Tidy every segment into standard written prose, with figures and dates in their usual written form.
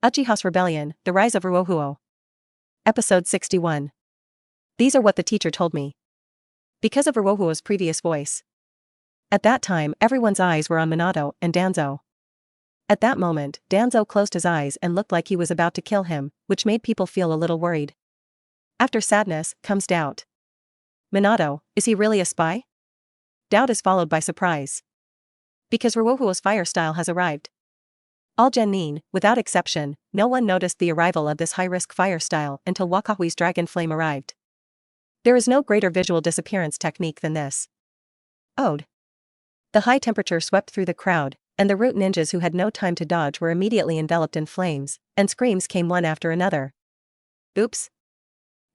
Uchiha's Rebellion, The Rise of Ruohuo. Episode 61. These are what the teacher told me. Because of Ruohuo's previous voice. At that time, everyone's eyes were on Minato and Danzo. At that moment, Danzo closed his eyes and looked like he was about to kill him, which made people feel a little worried. After sadness, comes doubt. Minato, is he really a spy? Doubt is followed by surprise. Because Ruohuo's fire style has arrived. All Genin, without exception, no one noticed the arrival of this high-risk fire style until Wakahui's dragon flame arrived. There is no greater visual disappearance technique than this. Ode. The high temperature swept through the crowd, and the root ninjas who had no time to dodge were immediately enveloped in flames, and screams came one after another. Oops.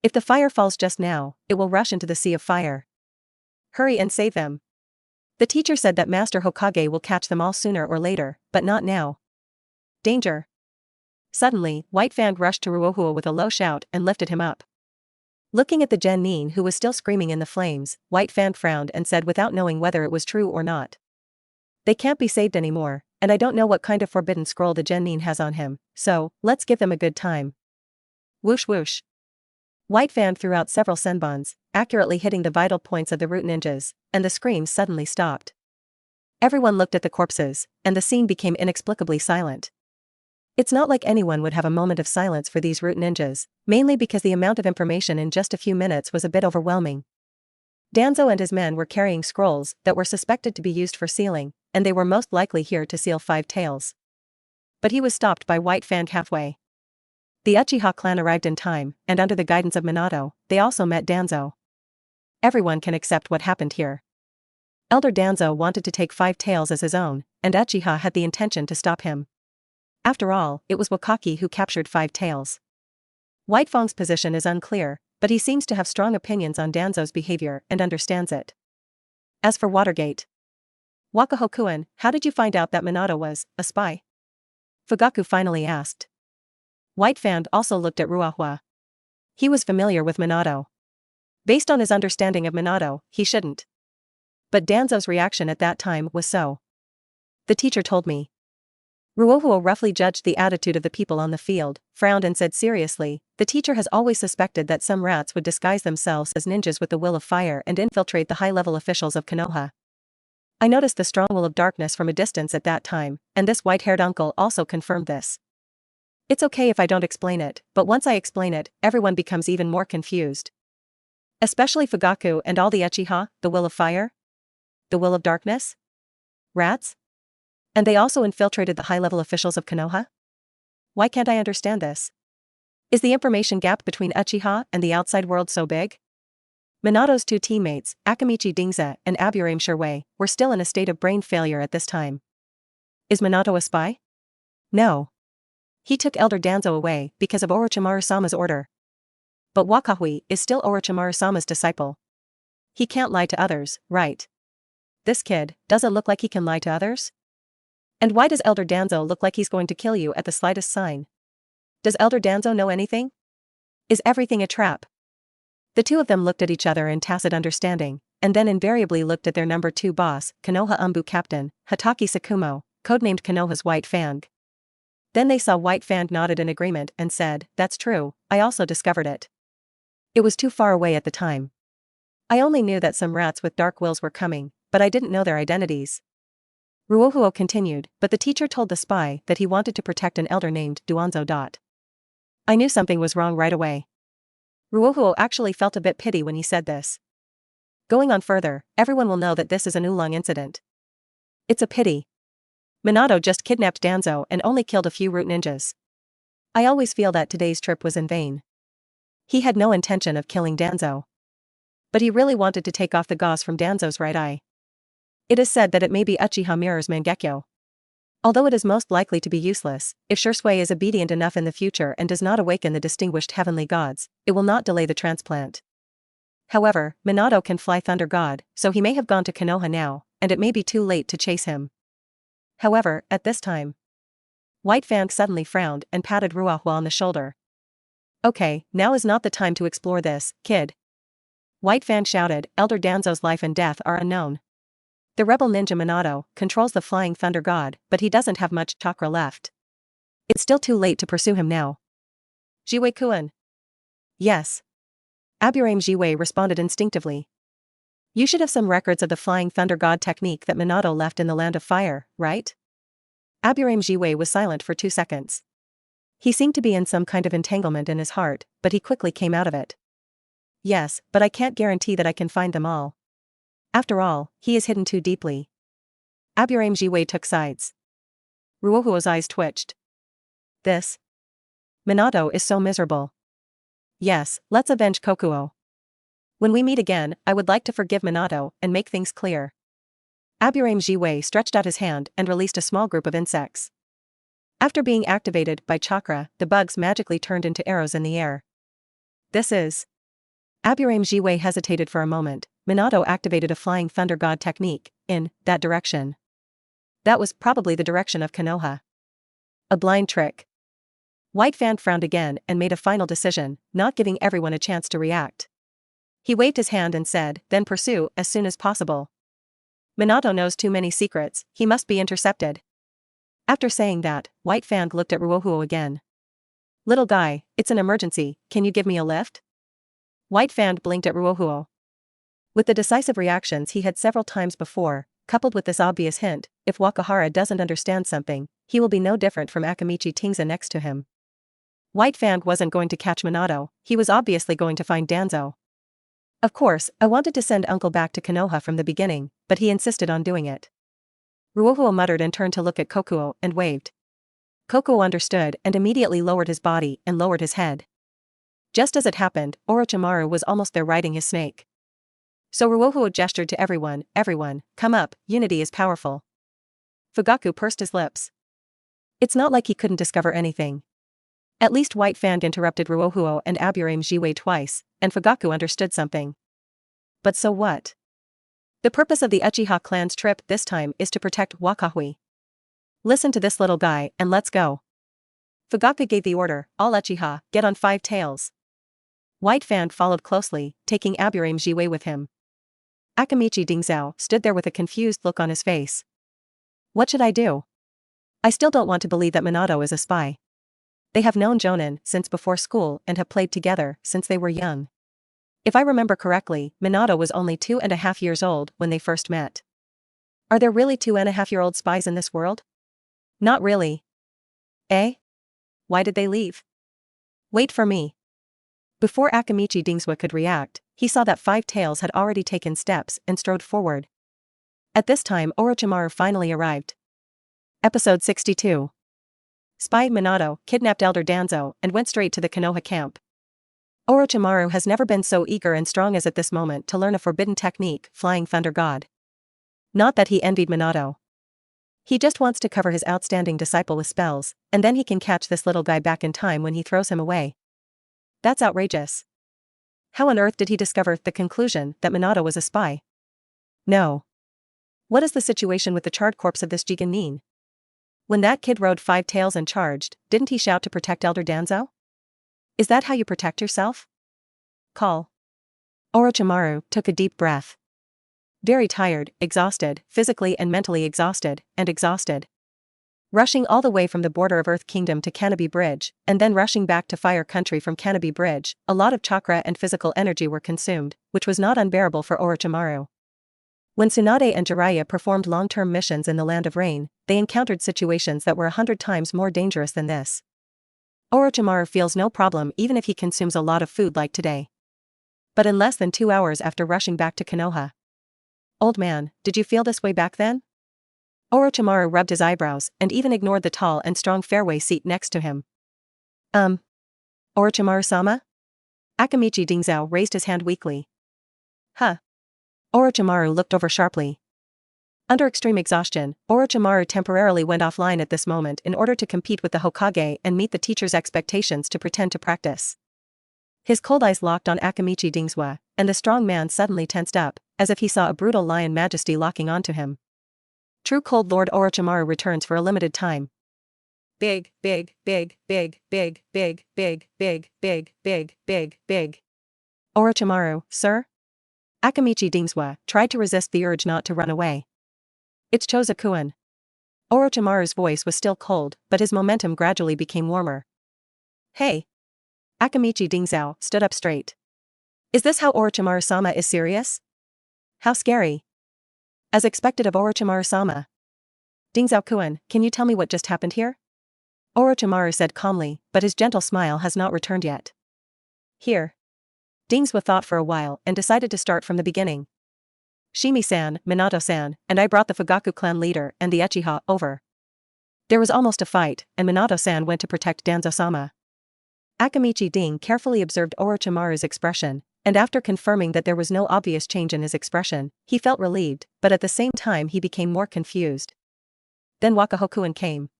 If the fire falls just now, it will rush into the sea of fire. Hurry and save them. The teacher said that Master Hokage will catch them all sooner or later, but not now. Danger. Suddenly, White Fang rushed to Ruohuo with a low shout and lifted him up. Looking at the Genin who was still screaming in the flames, White Fang frowned and said without knowing whether it was true or not. They can't be saved anymore, and I don't know what kind of forbidden scroll the Genin has on him, so, let's give them a good time. Whoosh whoosh. White Fang threw out several senbons, accurately hitting the vital points of the root ninjas, and the screams suddenly stopped. Everyone looked at the corpses, and the scene became inexplicably silent. It's not like anyone would have a moment of silence for these root ninjas, mainly because the amount of information in just a few minutes was a bit overwhelming. Danzo and his men were carrying scrolls that were suspected to be used for sealing, and they were most likely here to seal 5 tails. But he was stopped by White Fang halfway. The Uchiha clan arrived in time, and under the guidance of Minato, they also met Danzo. Everyone can accept what happened here. Elder Danzo wanted to take 5 tails as his own, and Uchiha had the intention to stop him. After all, it was Wakaki who captured 5 tails. White Fang's position is unclear, but he seems to have strong opinions on Danzo's behavior and understands it. As for Watergate. Wakahokuan, how did you find out that Minato was a spy? Fugaku finally asked. White Fang also looked at Ruohuo. He was familiar with Minato. Based on his understanding of Minato, he shouldn't. But Danzo's reaction at that time was so. The teacher told me. Ruohuo roughly judged the attitude of the people on the field, frowned and said seriously, the teacher has always suspected that some rats would disguise themselves as ninjas with the will of fire and infiltrate the high-level officials of Konoha. I noticed the strong will of darkness from a distance at that time, and this white-haired uncle also confirmed this. It's okay if I don't explain it, but once I explain it, everyone becomes even more confused. Especially Fugaku and all the Uchiha, the will of fire? The will of darkness? Rats? And they also infiltrated the high-level officials of Konoha? Why can't I understand this? Is the information gap between Uchiha and the outside world so big? Minato's 2 teammates, Akamichi Dingza and Aburame Shirwei, were still in a state of brain failure at this time. Is Minato a spy? No. He took Elder Danzo away because of Orochimaru-sama's order. But Wakahui is still Orochimaru-sama's disciple. He can't lie to others, right? This kid, does it look like he can lie to others? And why does Elder Danzo look like he's going to kill you at the slightest sign? Does Elder Danzo know anything? Is everything a trap? The two of them looked at each other in tacit understanding, and then invariably looked at their number 2 boss, Konoha Umbu Captain, Hataki Sakumo, codenamed Konoha's White Fang. Then they saw White Fang nodded in agreement and said, that's true, I also discovered it. It was too far away at the time. I only knew that some rats with dark wills were coming, but I didn't know their identities. Ruohuo continued, but the teacher told the spy that he wanted to protect an elder named Duanzo. I knew something was wrong right away. Ruohuo actually felt a bit pity when he said this. Going on further, everyone will know that this is an oolong incident. It's a pity. Minato just kidnapped Danzo and only killed a few root ninjas. I always feel that today's trip was in vain. He had no intention of killing Danzo. But he really wanted to take off the gauze from Danzo's right eye. It is said that it may be Uchiha Mirror's Mangekyo. Although it is most likely to be useless, if Shisui is obedient enough in the future and does not awaken the distinguished heavenly gods, it will not delay the transplant. However, Minato can fly Thunder God, so he may have gone to Konoha now, and it may be too late to chase him. However, at this time, White Fang suddenly frowned and patted Ruohuo on the shoulder. Okay, now is not the time to explore this, kid. White Fang shouted, Elder Danzo's life and death are unknown. The rebel ninja Minato controls the flying thunder god, but he doesn't have much chakra left. It's still too late to pursue him now. Jiwei-kun. Yes. Aburame Jiwei responded instinctively. You should have some records of the Flying Thunder God technique that Minato left in the Land of Fire, right? Aburame Jiwei was silent for 2 seconds. He seemed to be in some kind of entanglement in his heart, but he quickly came out of it. Yes, but I can't guarantee that I can find them all. After all, he is hidden too deeply. Aburame Jiwei took sides. Ruohuo's eyes twitched. This. Minato is so miserable. Yes, let's avenge Kokuo. When we meet again, I would like to forgive Minato and make things clear. Aburame Jiwei stretched out his hand and released a small group of insects. After being activated by chakra, the bugs magically turned into arrows in the air. This is. Aburame Jiwei hesitated for a moment. Minato activated a Flying Thunder God technique, in that direction. That was probably the direction of Konoha. A blind trick. White Fan frowned again and made a final decision, not giving everyone a chance to react. He waved his hand and said, then pursue as soon as possible. Minato knows too many secrets, he must be intercepted. After saying that, White Fan looked at Ruohuo again. Little guy, it's an emergency, can you give me a lift? White Fan blinked at Ruohuo. With the decisive reactions he had several times before, coupled with this obvious hint, if Wakahara doesn't understand something, he will be no different from Akamichi Tingza next to him. White Fan wasn't going to catch Minato, he was obviously going to find Danzo. Of course, I wanted to send Uncle back to Konoha from the beginning, but he insisted on doing it. Ruohuo muttered and turned to look at Kokuo and waved. Kokuo understood and immediately lowered his body and lowered his head. Just as it happened, Orochimaru was almost there riding his snake. So Ruohuo gestured to everyone, come up, unity is powerful. Fugaku pursed his lips. It's not like he couldn't discover anything. At least White Fan interrupted Ruohuo and Aburame Jiwei twice, and Fugaku understood something. But so what? The purpose of the Uchiha clan's trip this time is to protect Wakahui. Listen to this little guy and let's go. Fugaku gave the order, all Uchiha, get on 5 tails. White Fan followed closely, taking Aburame Jiwei with him. Akamichi Dingzao stood there with a confused look on his face. What should I do? I still don't want to believe that Minato is a spy. They have known Jonin since before school and have played together since they were young. If I remember correctly, Minato was only 2.5 years old when they first met. Are there really 2.5-year-old spies in this world? Not really. Eh? Why did they leave? Wait for me. Before Akamichi Dingzwa could react, he saw that 5 Tails had already taken steps and strode forward. At this time Orochimaru finally arrived. Episode 62. Spy Minato kidnapped Elder Danzo and went straight to the Konoha camp. Orochimaru has never been so eager and strong as at this moment to learn a forbidden technique, Flying Thunder God. Not that he envied Minato. He just wants to cover his outstanding disciple with spells, and then he can catch this little guy back in time when he throws him away. That's outrageous. How on earth did he discover the conclusion that Minato was a spy? No. What is the situation with the charred corpse of this Jigen Nin? When that kid rode 5 tails and charged, didn't he shout to protect Elder Danzo? Is that how you protect yourself? Call. Orochimaru took a deep breath. Very tired, exhausted, physically and mentally exhausted, and exhausted. Rushing all the way from the border of Earth Kingdom to Cannabie Bridge, and then rushing back to Fire Country from Cannabie Bridge, a lot of chakra and physical energy were consumed, which was not unbearable for Orochimaru. When Tsunade and Jiraiya performed long-term missions in the Land of Rain, they encountered situations that were 100 times more dangerous than this. Orochimaru feels no problem even if he consumes a lot of food like today. But in less than 2 hours after rushing back to Konoha. Old man, did you feel this way back then? Orochimaru rubbed his eyebrows and even ignored the tall and strong fairway seat next to him. Orochimaru-sama? Akamichi Dingzao raised his hand weakly. Huh. Orochimaru looked over sharply. Under extreme exhaustion, Orochimaru temporarily went offline at this moment in order to compete with the Hokage and meet the teacher's expectations to pretend to practice. His cold eyes locked on Akamichi Dingzwa, and the strong man suddenly tensed up, as if he saw a brutal lion majesty locking onto him. True Cold Lord Orochimaru returns for a limited time. Big, big, big, big, big, big, big, big, big, big, big, big. Orochimaru, sir? Akamichi Dingzwa tried to resist the urge not to run away. It's Chozakuin. Orochimaru's voice was still cold, but his momentum gradually became warmer. Hey! Akamichi Dingzao stood up straight. Is this how Orochimaru-sama is serious? How scary. As expected of Orochimaru-sama. Dingzao-kun, can you tell me what just happened here? Orochimaru said calmly, but his gentle smile has not returned yet. Here. Dingzao thought for a while and decided to start from the beginning. Shimi-san, Minato-san, and I brought the Fugaku clan leader and the Uchiha over. There was almost a fight, and Minato-san went to protect Danzo-sama. Akamichi Ding carefully observed Orochimaru's expression, and after confirming that there was no obvious change in his expression, he felt relieved, but at the same time he became more confused. Then Wakahokuin came.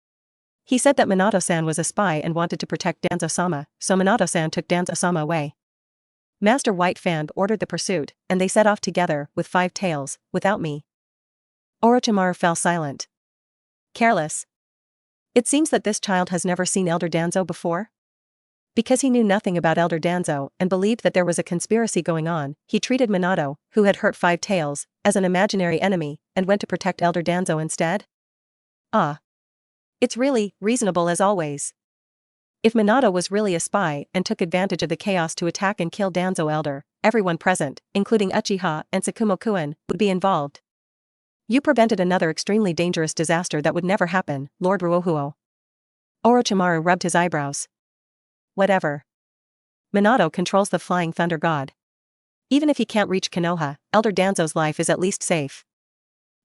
He said that Minato-san was a spy and wanted to protect Danzo-sama, so Minato-san took Danzo-sama away. Master White Fang ordered the pursuit, and they set off together, with 5 tails, without me. Orochimaru fell silent. Careless. It seems that this child has never seen Elder Danzo before? Because he knew nothing about Elder Danzo and believed that there was a conspiracy going on, he treated Minato, who had hurt 5 tails, as an imaginary enemy, and went to protect Elder Danzo instead? Ah. It's really reasonable as always. If Minato was really a spy and took advantage of the chaos to attack and kill Danzo Elder, everyone present, including Uchiha and Tsukumo-kun, would be involved. You prevented another extremely dangerous disaster that would never happen, Lord Ruohuo. Orochimaru rubbed his eyebrows. Whatever. Minato controls the Flying Thunder God. Even if he can't reach Konoha, Elder Danzo's life is at least safe.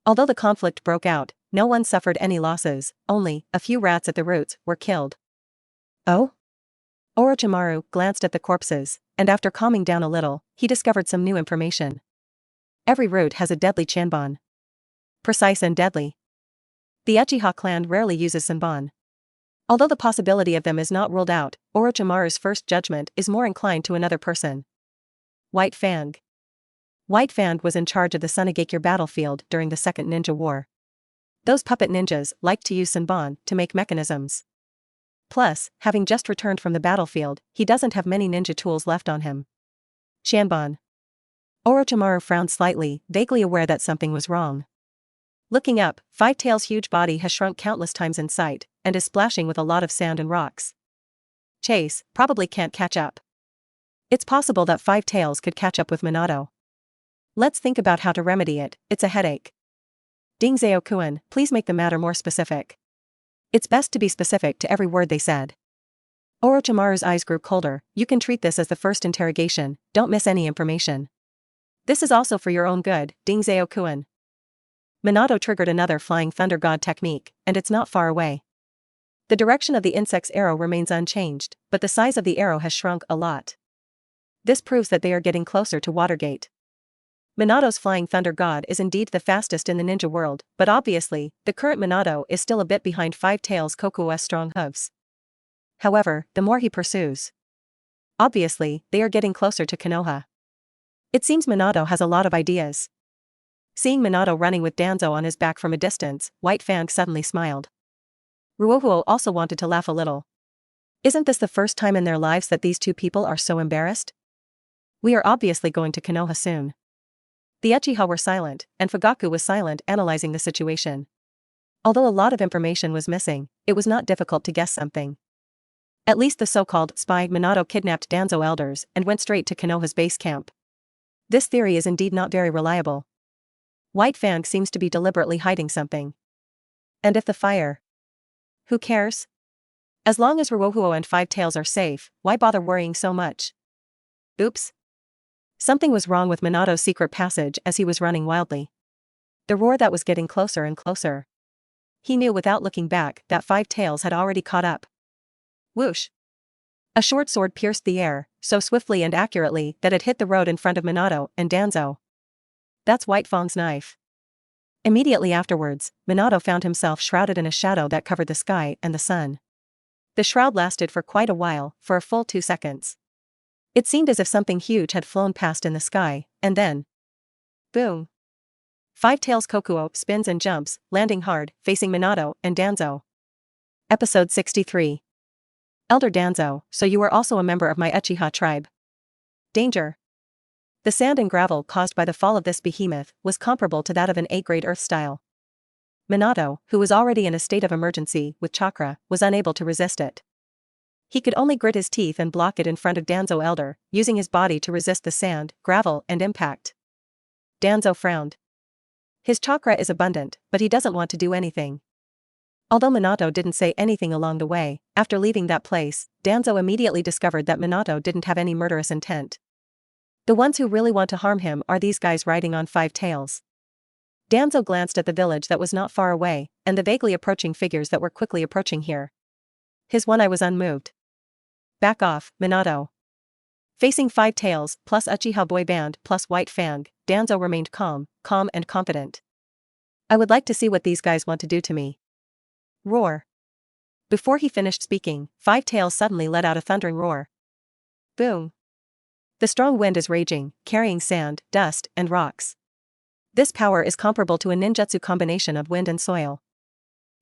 Although the conflict broke out, no one suffered any losses, only a few rats at the roots were killed. Oh? Orochimaru glanced at the corpses, and after calming down a little, he discovered some new information. Every root has a deadly chanbon. Precise and deadly. The Uchiha clan rarely uses sanbon. Although the possibility of them is not ruled out, Orochimaru's first judgment is more inclined to another person. White Fang. White Fang was in charge of the Sunagakure battlefield during the Second Ninja War. Those puppet ninjas liked to use sanbon to make mechanisms. Plus, having just returned from the battlefield, he doesn't have many ninja tools left on him. Chanbon. Orochimaru frowned slightly, vaguely aware that something was wrong. Looking up, Five Tails' huge body has shrunk countless times in sight, and is splashing with a lot of sand and rocks. Chase probably can't catch up. It's possible that Five Tails could catch up with Minato. Let's think about how to remedy it, it's a headache. Dingzao-kun, please make the matter more specific. It's best to be specific to every word they said. Orochimaru's eyes grew colder. You can treat this as the first interrogation, don't miss any information. This is also for your own good, Dingzao-kun. Minato triggered another Flying Thunder God technique, and it's not far away. The direction of the insect's arrow remains unchanged, but the size of the arrow has shrunk a lot. This proves that they are getting closer to Watergate. Minato's Flying Thunder God is indeed the fastest in the ninja world, but obviously, the current Minato is still a bit behind Five Tails Kokuo's strong hooves. However, the more he pursues. Obviously, they are getting closer to Konoha. It seems Minato has a lot of ideas. Seeing Minato running with Danzo on his back from a distance, White Fang suddenly smiled. Ruohuo also wanted to laugh a little. Isn't this the first time in their lives that these two people are so embarrassed? We are obviously going to Konoha soon. The Uchiha were silent, and Fugaku was silent analyzing the situation. Although a lot of information was missing, it was not difficult to guess something. At least the so-called spy Minato kidnapped Danzo elders and went straight to Konoha's base camp. This theory is indeed not very reliable. White Fang seems to be deliberately hiding something. And if the fire? Who cares? As long as Ruohuo and Five Tails are safe, why bother worrying so much? Oops. Something was wrong with Minato's secret passage as he was running wildly. The roar that was getting closer and closer. He knew without looking back that Five Tails had already caught up. Whoosh! A short sword pierced the air, so swiftly and accurately that it hit the road in front of Minato and Danzo. That's White Fang's knife. Immediately afterwards, Minato found himself shrouded in a shadow that covered the sky and the sun. The shroud lasted for quite a while, for a full 2 seconds. It seemed as if something huge had flown past in the sky, and then... boom! Five Tails Kokuo spins and jumps, landing hard, facing Minato and Danzo. Episode 63. Elder Danzo, so you are also a member of my Uchiha tribe. Danger. The sand and gravel caused by the fall of this behemoth was comparable to that of an 8th-grade earth style. Minato, who was already in a state of emergency with chakra, was unable to resist it. He could only grit his teeth and block it in front of Danzo Elder, using his body to resist the sand, gravel, and impact. Danzo frowned. His chakra is abundant, but he doesn't want to do anything. Although Minato didn't say anything along the way, after leaving that place, Danzo immediately discovered that Minato didn't have any murderous intent. The ones who really want to harm him are these guys riding on 5 tails. Danzo glanced at the village that was not far away, and the vaguely approaching figures that were quickly approaching here. His one eye was unmoved. Back off, Minato. Facing 5 tails, plus Uchiha boy band plus White Fang, Danzo remained calm and confident. I would like to see what these guys want to do to me. Roar. Before he finished speaking, 5 tails suddenly let out a thundering roar. Boom. The strong wind is raging, carrying sand, dust, and rocks. This power is comparable to a ninjutsu combination of wind and soil.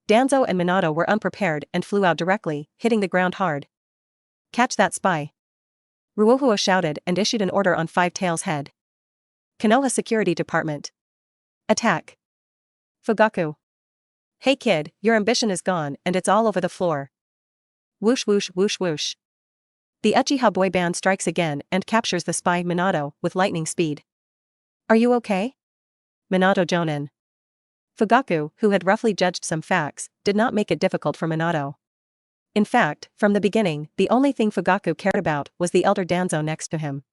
Danzo and Minato were unprepared and flew out directly, hitting the ground hard. Catch that spy. Ruohuo shouted and issued an order on 5 tails' head. Konoha Security Department. Attack. Fugaku. Hey kid, your ambition is gone and it's all over the floor. Whoosh whoosh whoosh whoosh. The Uchiha boy band strikes again and captures the spy Minato with lightning speed. Are you okay? Minato jonin. Fugaku, who had roughly judged some facts, did not make it difficult for Minato. In fact, from the beginning, the only thing Fugaku cared about was the elder Danzo next to him.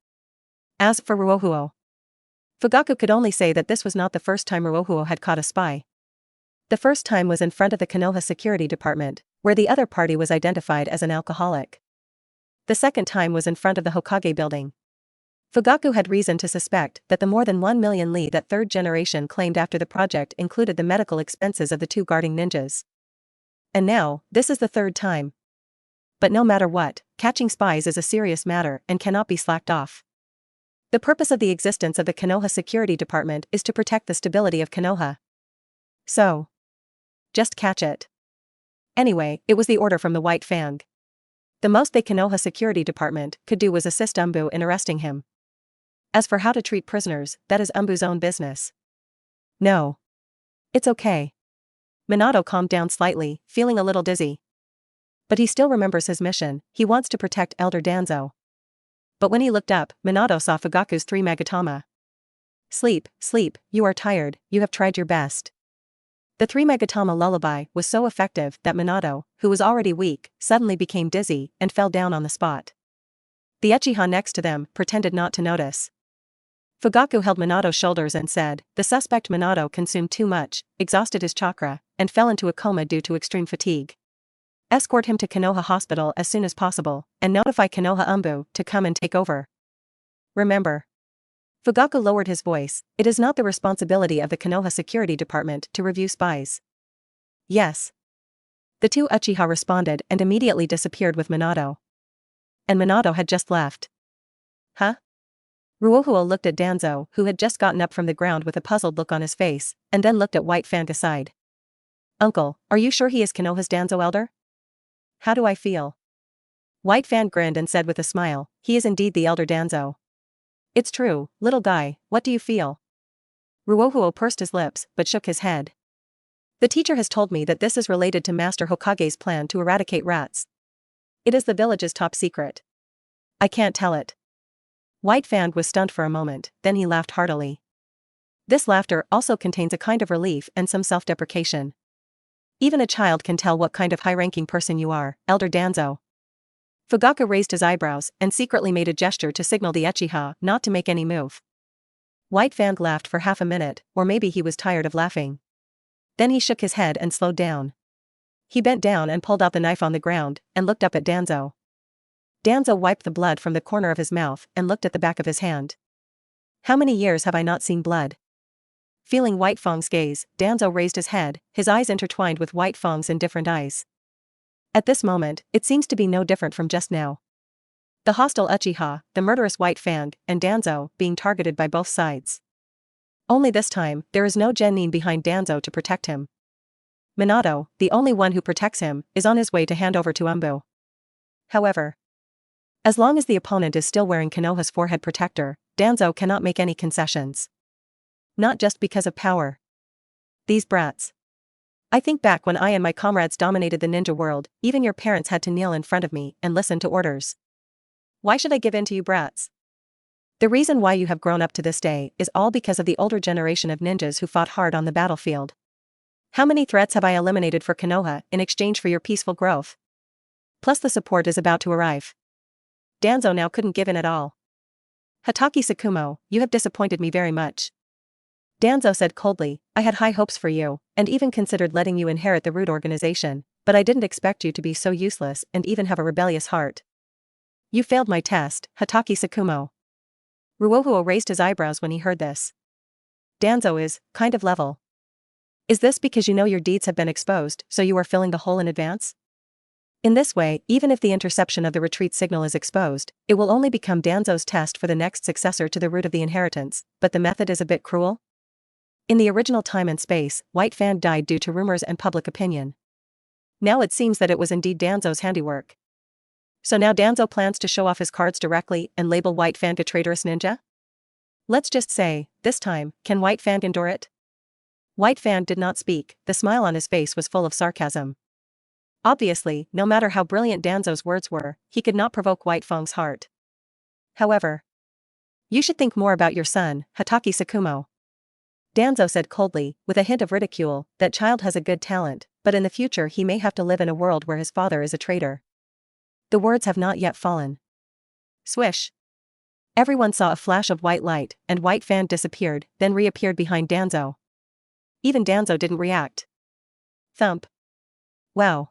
As for Ruohuo, Fugaku could only say that this was not the first time Ruohuo had caught a spy. The first time was in front of the Konoha Security Department, where the other party was identified as an alcoholic. The second time was in front of the Hokage building. Fugaku had reason to suspect that the more than 1 million li that third generation claimed after the project included the medical expenses of the 2 guarding ninjas. And now, this is the 3rd time. But no matter what, catching spies is a serious matter and cannot be slacked off. The purpose of the existence of the Konoha Security Department is to protect the stability of Konoha. So, just catch it. Anyway, it was the order from the White Fang. The most the Konoha Security Department could do was assist Umbu in arresting him. As for how to treat prisoners, that is Umbu's own business. No. It's okay. Minato calmed down slightly, feeling a little dizzy. But he still remembers his mission, he wants to protect Elder Danzo. But when he looked up, Minato saw Fugaku's 3 Magatama. Sleep, sleep, you are tired, you have tried your best. The 3 Magatama lullaby was so effective that Minato, who was already weak, suddenly became dizzy and fell down on the spot. The Uchiha next to them pretended not to notice. Fugaku held Minato's shoulders and said, the suspect Minato consumed too much, exhausted his chakra, and fell into a coma due to extreme fatigue. Escort him to Konoha Hospital as soon as possible, and notify Konoha Umbu to come and take over. Remember. Fugaku lowered his voice, it is not the responsibility of the Konoha Security Department to review spies. Yes. The 2 Uchiha responded and immediately disappeared with Minato. And Minato had just left. Huh? Ruohuo looked at Danzo, who had just gotten up from the ground with a puzzled look on his face, and then looked at White Fang aside. Uncle, are you sure he is Konoha's Danzo elder? How do I feel? White Fang grinned and said with a smile, he is indeed the elder Danzo. It's true, little guy, what do you feel? Ruohuo pursed his lips, but shook his head. The teacher has told me that this is related to Master Hokage's plan to eradicate rats. It is the village's top secret. I can't tell it. White Fang was stunned for a moment, then he laughed heartily. This laughter also contains a kind of relief and some self-deprecation. Even a child can tell what kind of high-ranking person you are, Elder Danzo. Fugaku raised his eyebrows and secretly made a gesture to signal the Uchiha not to make any move. White Fang laughed for half a minute, or maybe he was tired of laughing. Then he shook his head and slowed down. He bent down and pulled out the knife on the ground, and looked up at Danzo. Danzo wiped the blood from the corner of his mouth and looked at the back of his hand. How many years have I not seen blood? Feeling White Fang's gaze, Danzo raised his head, his eyes intertwined with White Fang's in different eyes. At this moment, it seems to be no different from just now. The hostile Uchiha, the murderous White Fang, and Danzo being targeted by both sides. Only this time, there is no genin behind Danzo to protect him. Minato, the only one who protects him, is on his way to hand over to Umbu. However, as long as the opponent is still wearing Konoha's forehead protector, Danzo cannot make any concessions. Not just because of power. These brats. I think back when I and my comrades dominated the ninja world, even your parents had to kneel in front of me and listen to orders. Why should I give in to you brats? The reason why you have grown up to this day is all because of the older generation of ninjas who fought hard on the battlefield. How many threats have I eliminated for Konoha in exchange for your peaceful growth? Plus the support is about to arrive. Danzo now couldn't give in at all. Hatake Sakumo, you have disappointed me very much. Danzo said coldly, I had high hopes for you, and even considered letting you inherit the root organization, but I didn't expect you to be so useless and even have a rebellious heart. You failed my test, Hatake Sakumo. Ruohuo raised his eyebrows when he heard this. Danzo is, kind of level. Is this because you know your deeds have been exposed, so you are filling the hole in advance? In this way, even if the interception of the retreat signal is exposed, it will only become Danzo's test for the next successor to the root of the inheritance, but the method is a bit cruel. In the original time and space, White Fan died due to rumors and public opinion. Now it seems that it was indeed Danzo's handiwork. So now Danzo plans to show off his cards directly and label White Fan a traitorous ninja? Let's just say, this time, can White Fan endure it? White Fan did not speak, the smile on his face was full of sarcasm. Obviously, no matter how brilliant Danzo's words were, he could not provoke White Fang's heart. However, you should think more about your son, Hatake Sakumo. Danzo said coldly, with a hint of ridicule, that child has a good talent, but in the future he may have to live in a world where his father is a traitor. The words have not yet fallen. Swish. Everyone saw a flash of white light, and White Fan disappeared, then reappeared behind Danzo. Even Danzo didn't react. Thump. Wow.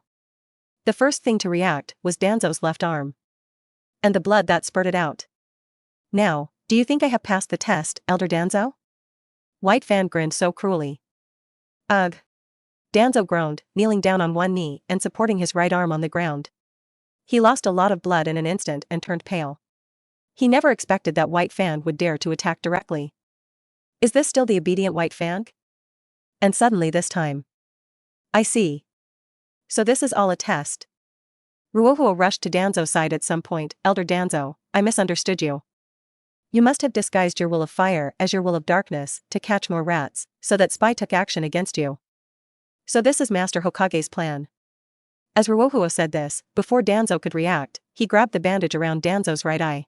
The first thing to react was Danzo's left arm. And the blood that spurted out. Now, do you think I have passed the test, Elder Danzo? White Fan grinned so cruelly. Ugh. Danzo groaned, kneeling down on one knee and supporting his right arm on the ground. He lost a lot of blood in an instant and turned pale. He never expected that White Fan would dare to attack directly. Is this still the obedient White Fan? And suddenly this time. I see. So this is all a test. Ruohuo rushed to Danzo's side at some point. Elder Danzo, I misunderstood you. You must have disguised your will of fire as your will of darkness to catch more rats, so that Spy took action against you. So this is Master Hokage's plan. As Ruohuo said this, before Danzo could react, he grabbed the bandage around Danzo's right eye.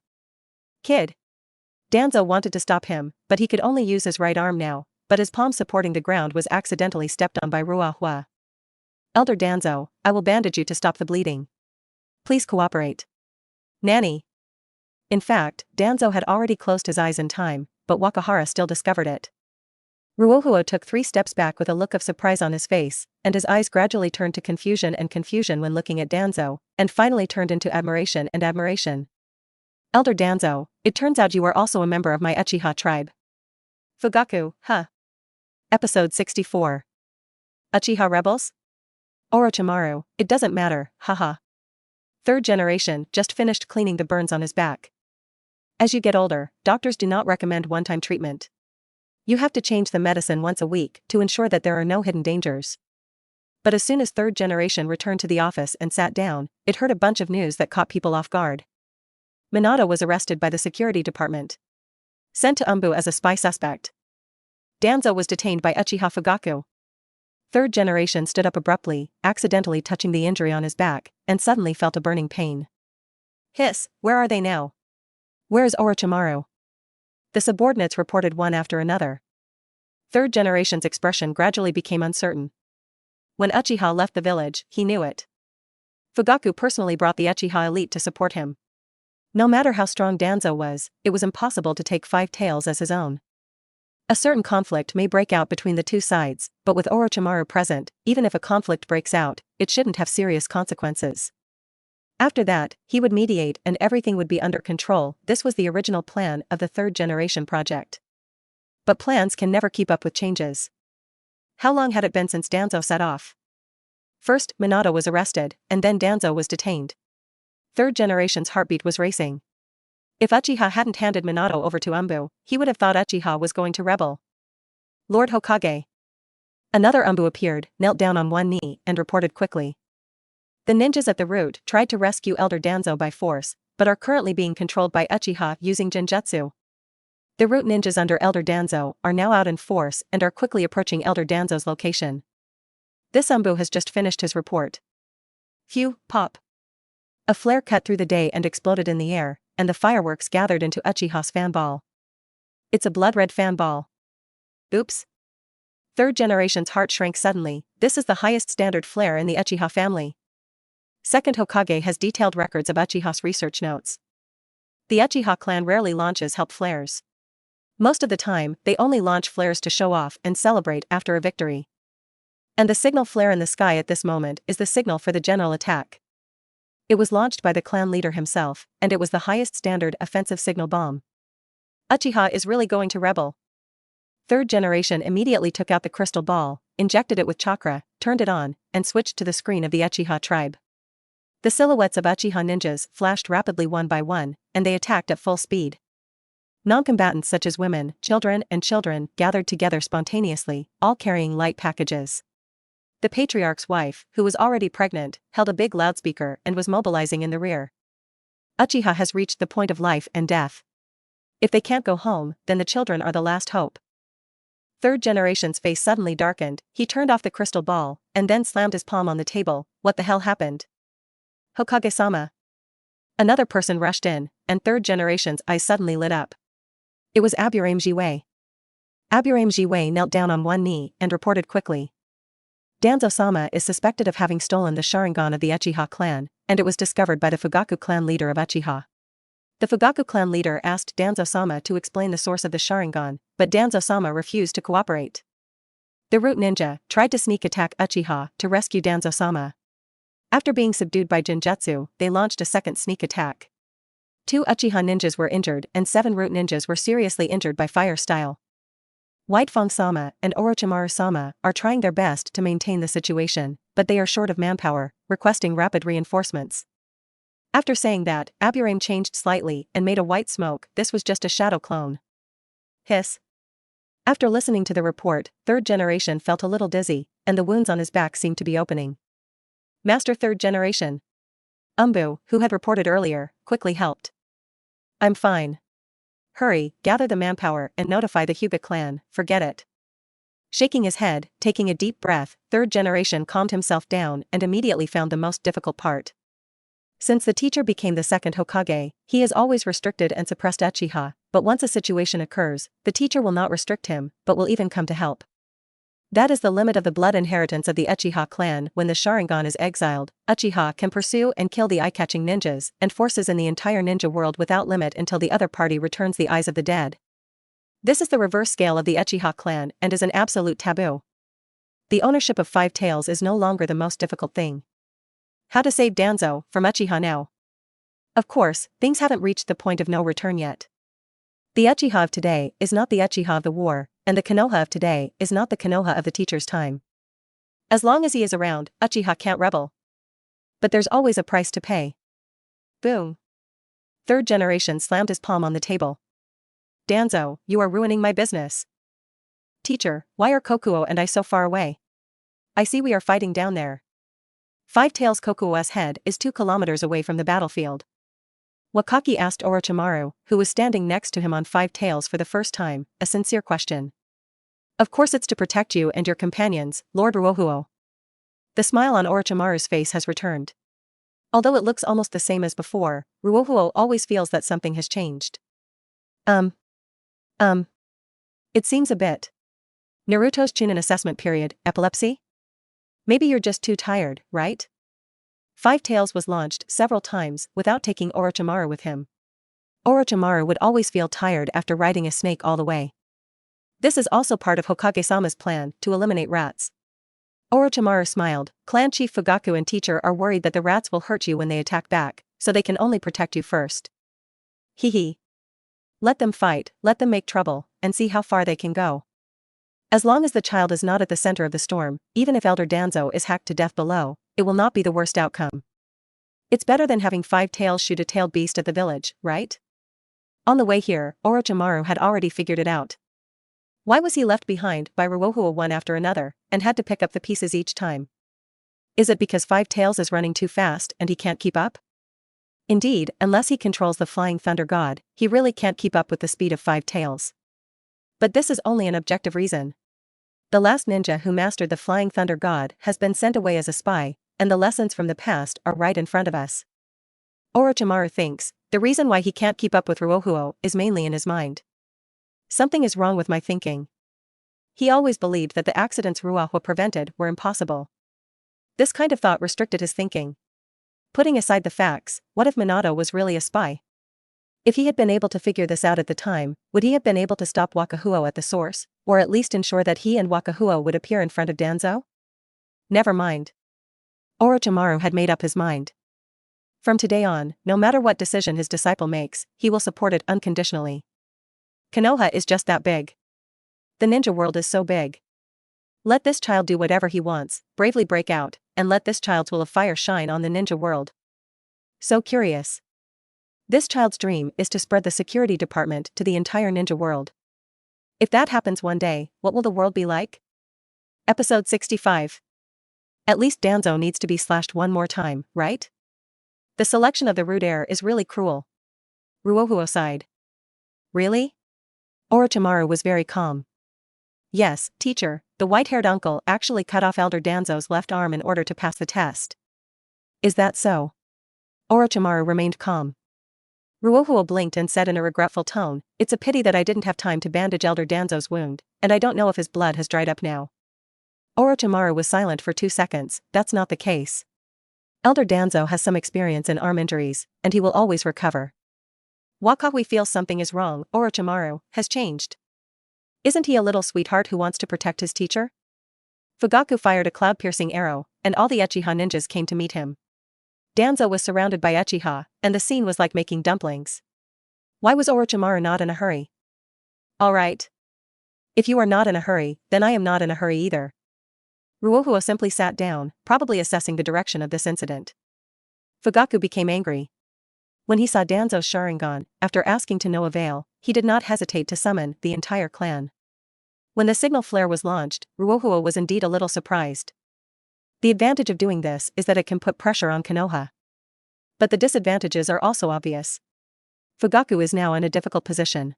Kid. Danzo wanted to stop him, but he could only use his right arm now, but his palm supporting the ground was accidentally stepped on by Ruohuo. Elder Danzo, I will bandage you to stop the bleeding. Please cooperate. Nanny. In fact, Danzo had already closed his eyes in time, but Wakahara still discovered it. Ruohuo took 3 steps back with a look of surprise on his face, and his eyes gradually turned to confusion when looking at Danzo, and finally turned into admiration and admiration. Elder Danzo, it turns out you are also a member of my Uchiha tribe. Fugaku, huh? Episode 64. Uchiha Rebels? Orochimaru, it doesn't matter, haha. Third generation just finished cleaning the burns on his back. As you get older, doctors do not recommend one-time treatment. You have to change the medicine once a week to ensure that there are no hidden dangers. But as soon as third generation returned to the office and sat down, it heard a bunch of news that caught people off guard. Minato was arrested by the security department. Sent to Umbu as a spy suspect. Danzo was detained by Uchiha Fugaku. Third generation stood up abruptly, accidentally touching the injury on his back, and suddenly felt a burning pain. Hiss, where are they now? Where is Orochimaru? The subordinates reported one after another. Third generation's expression gradually became uncertain. When Uchiha left the village, he knew it. Fugaku personally brought the Uchiha elite to support him. No matter how strong Danzo was, it was impossible to take 5 tails as his own. A certain conflict may break out between the two sides, but with Orochimaru present, even if a conflict breaks out, it shouldn't have serious consequences. After that, he would mediate and everything would be under control. This was the original plan of the third generation project. But plans can never keep up with changes. How long had it been since Danzo set off? First, Minato was arrested, and then Danzo was detained. Third generation's heartbeat was racing. If Uchiha hadn't handed Minato over to Umbu, he would have thought Uchiha was going to rebel. Lord Hokage. Another Umbu appeared, knelt down on one knee, and reported quickly. The ninjas at the root tried to rescue Elder Danzo by force, but are currently being controlled by Uchiha using Genjutsu. The root ninjas under Elder Danzo are now out in force and are quickly approaching Elder Danzo's location. This Umbu has just finished his report. Phew, pop. A flare cut through the day and exploded in the air, and the fireworks gathered into Uchiha's fan ball. It's a blood-red fan ball. Oops. Third generation's heart shrank suddenly. This is the highest standard flare in the Uchiha family. Second Hokage has detailed records of Uchiha's research notes. The Uchiha clan rarely launches help flares. Most of the time, they only launch flares to show off and celebrate after a victory. And the signal flare in the sky at this moment is the signal for the general attack. It was launched by the clan leader himself, and it was the highest standard offensive signal bomb. Uchiha is really going to rebel. Third generation immediately took out the crystal ball, injected it with chakra, turned it on, and switched to the screen of the Uchiha tribe. The silhouettes of Uchiha ninjas flashed rapidly one by one, and they attacked at full speed. Non-combatants such as women, children, gathered together spontaneously, all carrying light packages. The patriarch's wife, who was already pregnant, held a big loudspeaker and was mobilizing in the rear. Uchiha has reached the point of life and death. If they can't go home, then the children are the last hope. Third generation's face suddenly darkened. He turned off the crystal ball, and then slammed his palm on the table. What the hell happened? Hokage-sama. Another person rushed in, and third generation's eyes suddenly lit up. It was Aburame Jiwei. Aburame Jiwei knelt down on one knee and reported quickly. Danzo-sama is suspected of having stolen the Sharingan of the Uchiha clan, and it was discovered by the Fugaku clan leader of Uchiha. The Fugaku clan leader asked Danzo-sama to explain the source of the Sharingan, but Danzo-sama refused to cooperate. The Root Ninja tried to sneak attack Uchiha to rescue Danzo-sama. After being subdued by Genjutsu, they launched a second sneak attack. 2 Uchiha ninjas were injured and 7 Root ninjas were seriously injured by fire style. White Fang-sama and Orochimaru-sama are trying their best to maintain the situation, but they are short of manpower, requesting rapid reinforcements. After saying that, Aburame changed slightly and made a white smoke. This was just a shadow clone. Hiss. After listening to the report, third generation felt a little dizzy, and the wounds on his back seemed to be opening. Master third generation. Umbu, who had reported earlier, quickly helped. I'm fine. Hurry, gather the manpower and notify the Hyuga clan, forget it. Shaking his head, taking a deep breath, third generation calmed himself down and immediately found the most difficult part. Since the teacher became the second Hokage, he has always restricted and suppressed Uchiha, but once a situation occurs, the teacher will not restrict him, but will even come to help. That is the limit of the blood inheritance of the Uchiha clan. When the Sharingan is exiled, Uchiha can pursue and kill the eye-catching ninjas and forces in the entire ninja world without limit until the other party returns the eyes of the dead. This is the reverse scale of the Uchiha clan and is an absolute taboo. The ownership of 5 tails is no longer the most difficult thing. How to save Danzo from Uchiha now? Of course, things haven't reached the point of no return yet. The Uchiha of today is not the Uchiha of the war, and the Konoha of today is not the Konoha of the teacher's time. As long as he is around, Uchiha can't rebel. But there's always a price to pay. Boom. Third generation slammed his palm on the table. Danzo, you are ruining my business. Teacher, why are Kokuo and I so far away? I see we are fighting down there. 5 Tails Kokuo's head is 2 kilometers away from the battlefield. Wakaki asked Orochimaru, who was standing next to him on 5 Tails for the first time, a sincere question. Of course it's to protect you and your companions, Lord Ruohuo. The smile on Orochimaru's face has returned. Although it looks almost the same as before, Ruohuo always feels that something has changed. It seems a bit. Naruto's Chunin assessment period, epilepsy? Maybe you're just too tired, right? 5 Tails was launched several times without taking Orochimaru with him. Orochimaru would always feel tired after riding a snake all the way. This is also part of Hokage-sama's plan to eliminate rats. Orochimaru smiled. Clan Chief Fugaku and teacher are worried that the rats will hurt you when they attack back, so they can only protect you first. Hee. Let them fight, let them make trouble, and see how far they can go. As long as the child is not at the center of the storm, even if Elder Danzo is hacked to death below, it will not be the worst outcome. It's better than having 5 Tails shoot a tailed beast at the village, right? On the way here, Orochimaru had already figured it out. Why was he left behind by Ruohuo one after another, and had to pick up the pieces each time? Is it because 5 Tails is running too fast and he can't keep up? Indeed, unless he controls the Flying Thunder God, he really can't keep up with the speed of 5 Tails. But this is only an objective reason. The last ninja who mastered the Flying Thunder God has been sent away as a spy, and the lessons from the past are right in front of us. Orochimaru thinks, the reason why he can't keep up with Ruohuo is mainly in his mind. Something is wrong with my thinking. He always believed that the accidents Ruohuo prevented were impossible. This kind of thought restricted his thinking. Putting aside the facts, what if Minato was really a spy? If he had been able to figure this out at the time, would he have been able to stop Wakahuo at the source, or at least ensure that he and Wakahuo would appear in front of Danzo? Never mind. Orochimaru had made up his mind. From today on, no matter what decision his disciple makes, he will support it unconditionally. Konoha is just that big. The ninja world is so big. Let this child do whatever he wants, bravely break out, and let this child's will of fire shine on the ninja world. So curious. This child's dream is to spread the security department to the entire ninja world. If that happens one day, what will the world be like? Episode 65. At least Danzo needs to be slashed one more time, right? The selection of the rude heir is really cruel. Ruohuo sighed. Really? Orochimaru was very calm. Yes, teacher, the white-haired uncle actually cut off Elder Danzo's left arm in order to pass the test. Is that so? Orochimaru remained calm. Ruohuo blinked and said in a regretful tone, it's a pity that I didn't have time to bandage Elder Danzo's wound, and I don't know if his blood has dried up now. Orochimaru was silent for 2 seconds. That's not the case. Elder Danzo has some experience in arm injuries, and he will always recover. Wakahui feels something is wrong. Orochimaru has changed. Isn't he a little sweetheart who wants to protect his teacher? Fugaku fired a cloud-piercing arrow, and all the Uchiha ninjas came to meet him. Danzo was surrounded by Uchiha, and the scene was like making dumplings. Why was Orochimaru not in a hurry? All right. If you are not in a hurry, then I am not in a hurry either. Ruohuo simply sat down, probably assessing the direction of this incident. Fugaku became angry. When he saw Danzo's Sharingan, after asking to no avail, he did not hesitate to summon the entire clan. When the signal flare was launched, Ruohuo was indeed a little surprised. The advantage of doing this is that it can put pressure on Konoha. But the disadvantages are also obvious. Fugaku is now in a difficult position.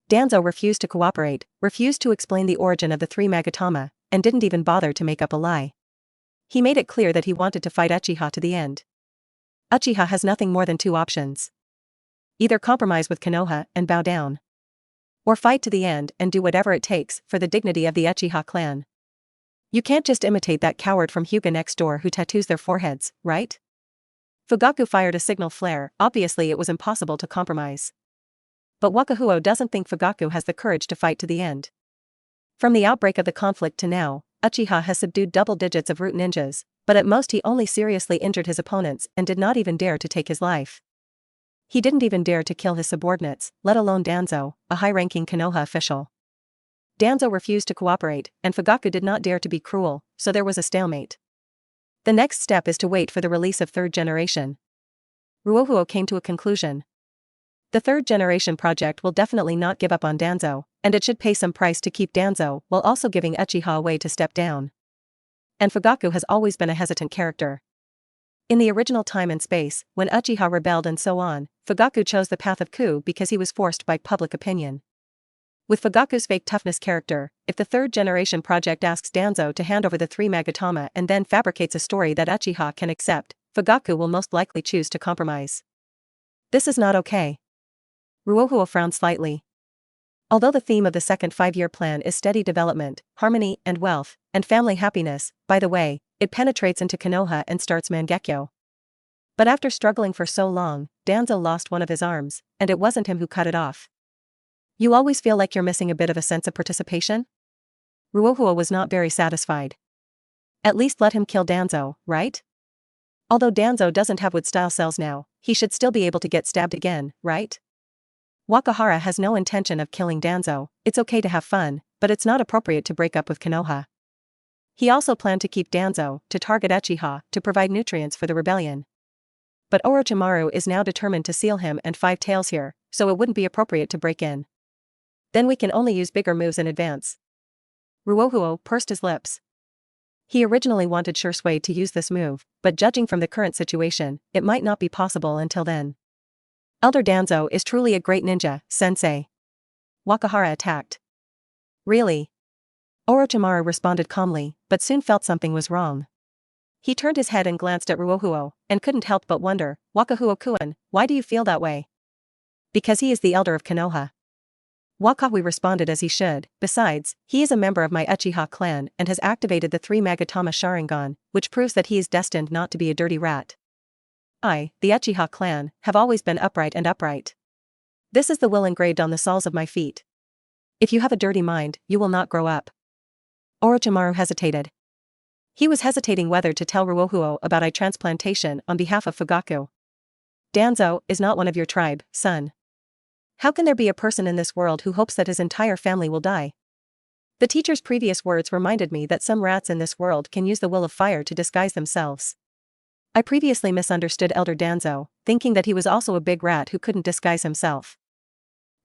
Danzo refused to cooperate, refused to explain the origin of the 3 Magatama, and didn't even bother to make up a lie. He made it clear that he wanted to fight Uchiha to the end. Uchiha has nothing more than 2 options. Either compromise with Konoha and bow down. Or fight to the end and do whatever it takes for the dignity of the Uchiha clan. You can't just imitate that coward from Hyuga next door who tattoos their foreheads, right? Fugaku fired a signal flare. Obviously it was impossible to compromise. But Wakahuo doesn't think Fugaku has the courage to fight to the end. From the outbreak of the conflict to now, Uchiha has subdued double digits of root ninjas, but at most he only seriously injured his opponents and did not even dare to take his life. He didn't even dare to kill his subordinates, let alone Danzo, a high-ranking Konoha official. Danzo refused to cooperate, and Fugaku did not dare to be cruel, so there was a stalemate. The next step is to wait for the release of 3rd generation. Ruohuo came to a conclusion. The 3rd generation project will definitely not give up on Danzo, and it should pay some price to keep Danzo while also giving Uchiha a way to step down. And Fugaku has always been a hesitant character. In the original time and space, when Uchiha rebelled and so on, Fugaku chose the path of coup because he was forced by public opinion. With Fugaku's fake toughness character, if the 3rd generation project asks Danzo to hand over the 3 Magatama and then fabricates a story that Uchiha can accept, Fugaku will most likely choose to compromise. This is not okay. Ruohuo frowned slightly. Although the theme of the second 5-year plan is steady development, harmony and wealth, and family happiness, by the way, it penetrates into Konoha and starts Mangekyo. But after struggling for so long, Danzo lost one of his arms, and it wasn't him who cut it off. You always feel like you're missing a bit of a sense of participation? Ruohuo was not very satisfied. At least let him kill Danzo, right? Although Danzo doesn't have wood-style cells now, he should still be able to get stabbed again, right? Wakahara has no intention of killing Danzo. It's okay to have fun, but it's not appropriate to break up with Konoha. He also planned to keep Danzo, to target Uchiha, to provide nutrients for the rebellion. But Orochimaru is now determined to seal him and 5 Tails here, so it wouldn't be appropriate to break in. Then we can only use bigger moves in advance. Ruohuo pursed his lips. He originally wanted Shursui to use this move, but judging from the current situation, it might not be possible until then. Elder Danzo is truly a great ninja, sensei. Wakahara attacked. Really? Orochimaru responded calmly, but soon felt something was wrong. He turned his head and glanced at Ruohuo, and couldn't help but wonder, Wakahuo-kun, why do you feel that way? Because he is the elder of Konoha. Wakahui responded as he should. Besides, he is a member of my Uchiha clan and has activated the 3 Magatama Sharingan, which proves that he is destined not to be a dirty rat. I, the Uchiha clan, have always been upright and upright. This is the will engraved on the soles of my feet. If you have a dirty mind, you will not grow up. Orochimaru hesitated. He was hesitating whether to tell Ruohuo about eye transplantation on behalf of Fugaku. Danzo is not one of your tribe, son. How can there be a person in this world who hopes that his entire family will die? The teacher's previous words reminded me that some rats in this world can use the will of fire to disguise themselves. I previously misunderstood Elder Danzo, thinking that he was also a big rat who couldn't disguise himself.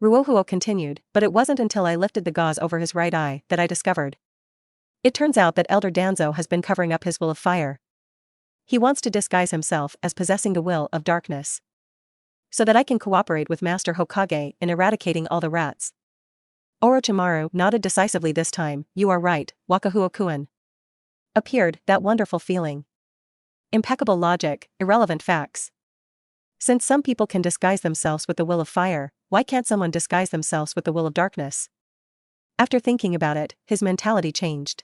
Ruohuo continued, but it wasn't until I lifted the gauze over his right eye that I discovered. It turns out that Elder Danzo has been covering up his will of fire. He wants to disguise himself as possessing the will of darkness, so that I can cooperate with Master Hokage in eradicating all the rats. Orochimaru nodded decisively this time. You are right, Wakahuo-kun. Appeared that wonderful feeling. Impeccable logic, irrelevant facts. Since some people can disguise themselves with the will of fire, why can't someone disguise themselves with the will of darkness? After thinking about it, his mentality changed.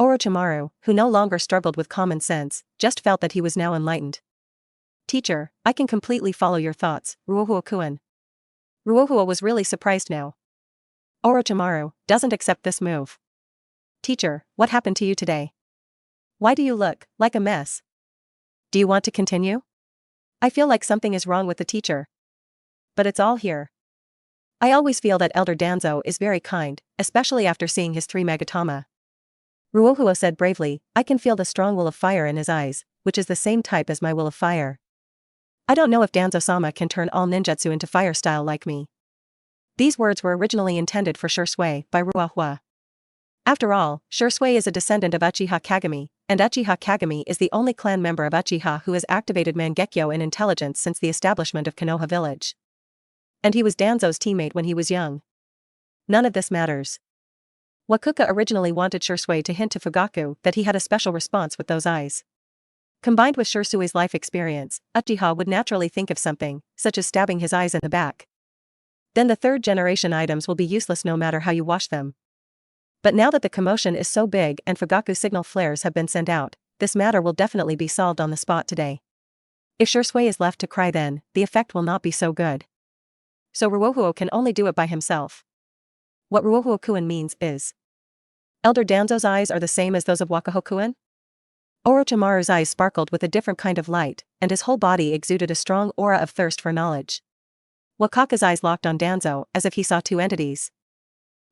Orochimaru, who no longer struggled with common sense, just felt that he was now enlightened. Teacher, I can completely follow your thoughts, Ruohuo-kun. Ruohuo was really surprised now. Orochimaru doesn't accept this move. Teacher, what happened to you today? Why do you look like a mess? Do you want to continue? I feel like something is wrong with the teacher. But it's all here. I always feel that Elder Danzo is very kind, especially after seeing his 3 Magatama. Ruohuo said bravely, I can feel the strong will of fire in his eyes, which is the same type as my will of fire. I don't know if Danzo-sama can turn all ninjutsu into fire style like me. These words were originally intended for Shursui by Ruohuo. After all, Shursui is a descendant of Uchiha Kagami, and Uchiha Kagami is the only clan member of Uchiha who has activated Mangekyo in intelligence since the establishment of Konoha village. And he was Danzo's teammate when he was young. None of this matters. Wakuka originally wanted Shursui to hint to Fugaku that he had a special response with those eyes. Combined with Shursui's life experience, Uchiha would naturally think of something, such as stabbing his eyes in the back. Then the 3rd generation items will be useless no matter how you wash them. But now that the commotion is so big and Fugaku signal flares have been sent out, this matter will definitely be solved on the spot today. If Shursui is left to cry, then the effect will not be so good. So Ruohuo can only do it by himself. What Ruohuo-kun means is, Elder Danzo's eyes are the same as those of Wakahuo-kun? Orochimaru's eyes sparkled with a different kind of light, and his whole body exuded a strong aura of thirst for knowledge. Wakaka's eyes locked on Danzo as if he saw 2 entities.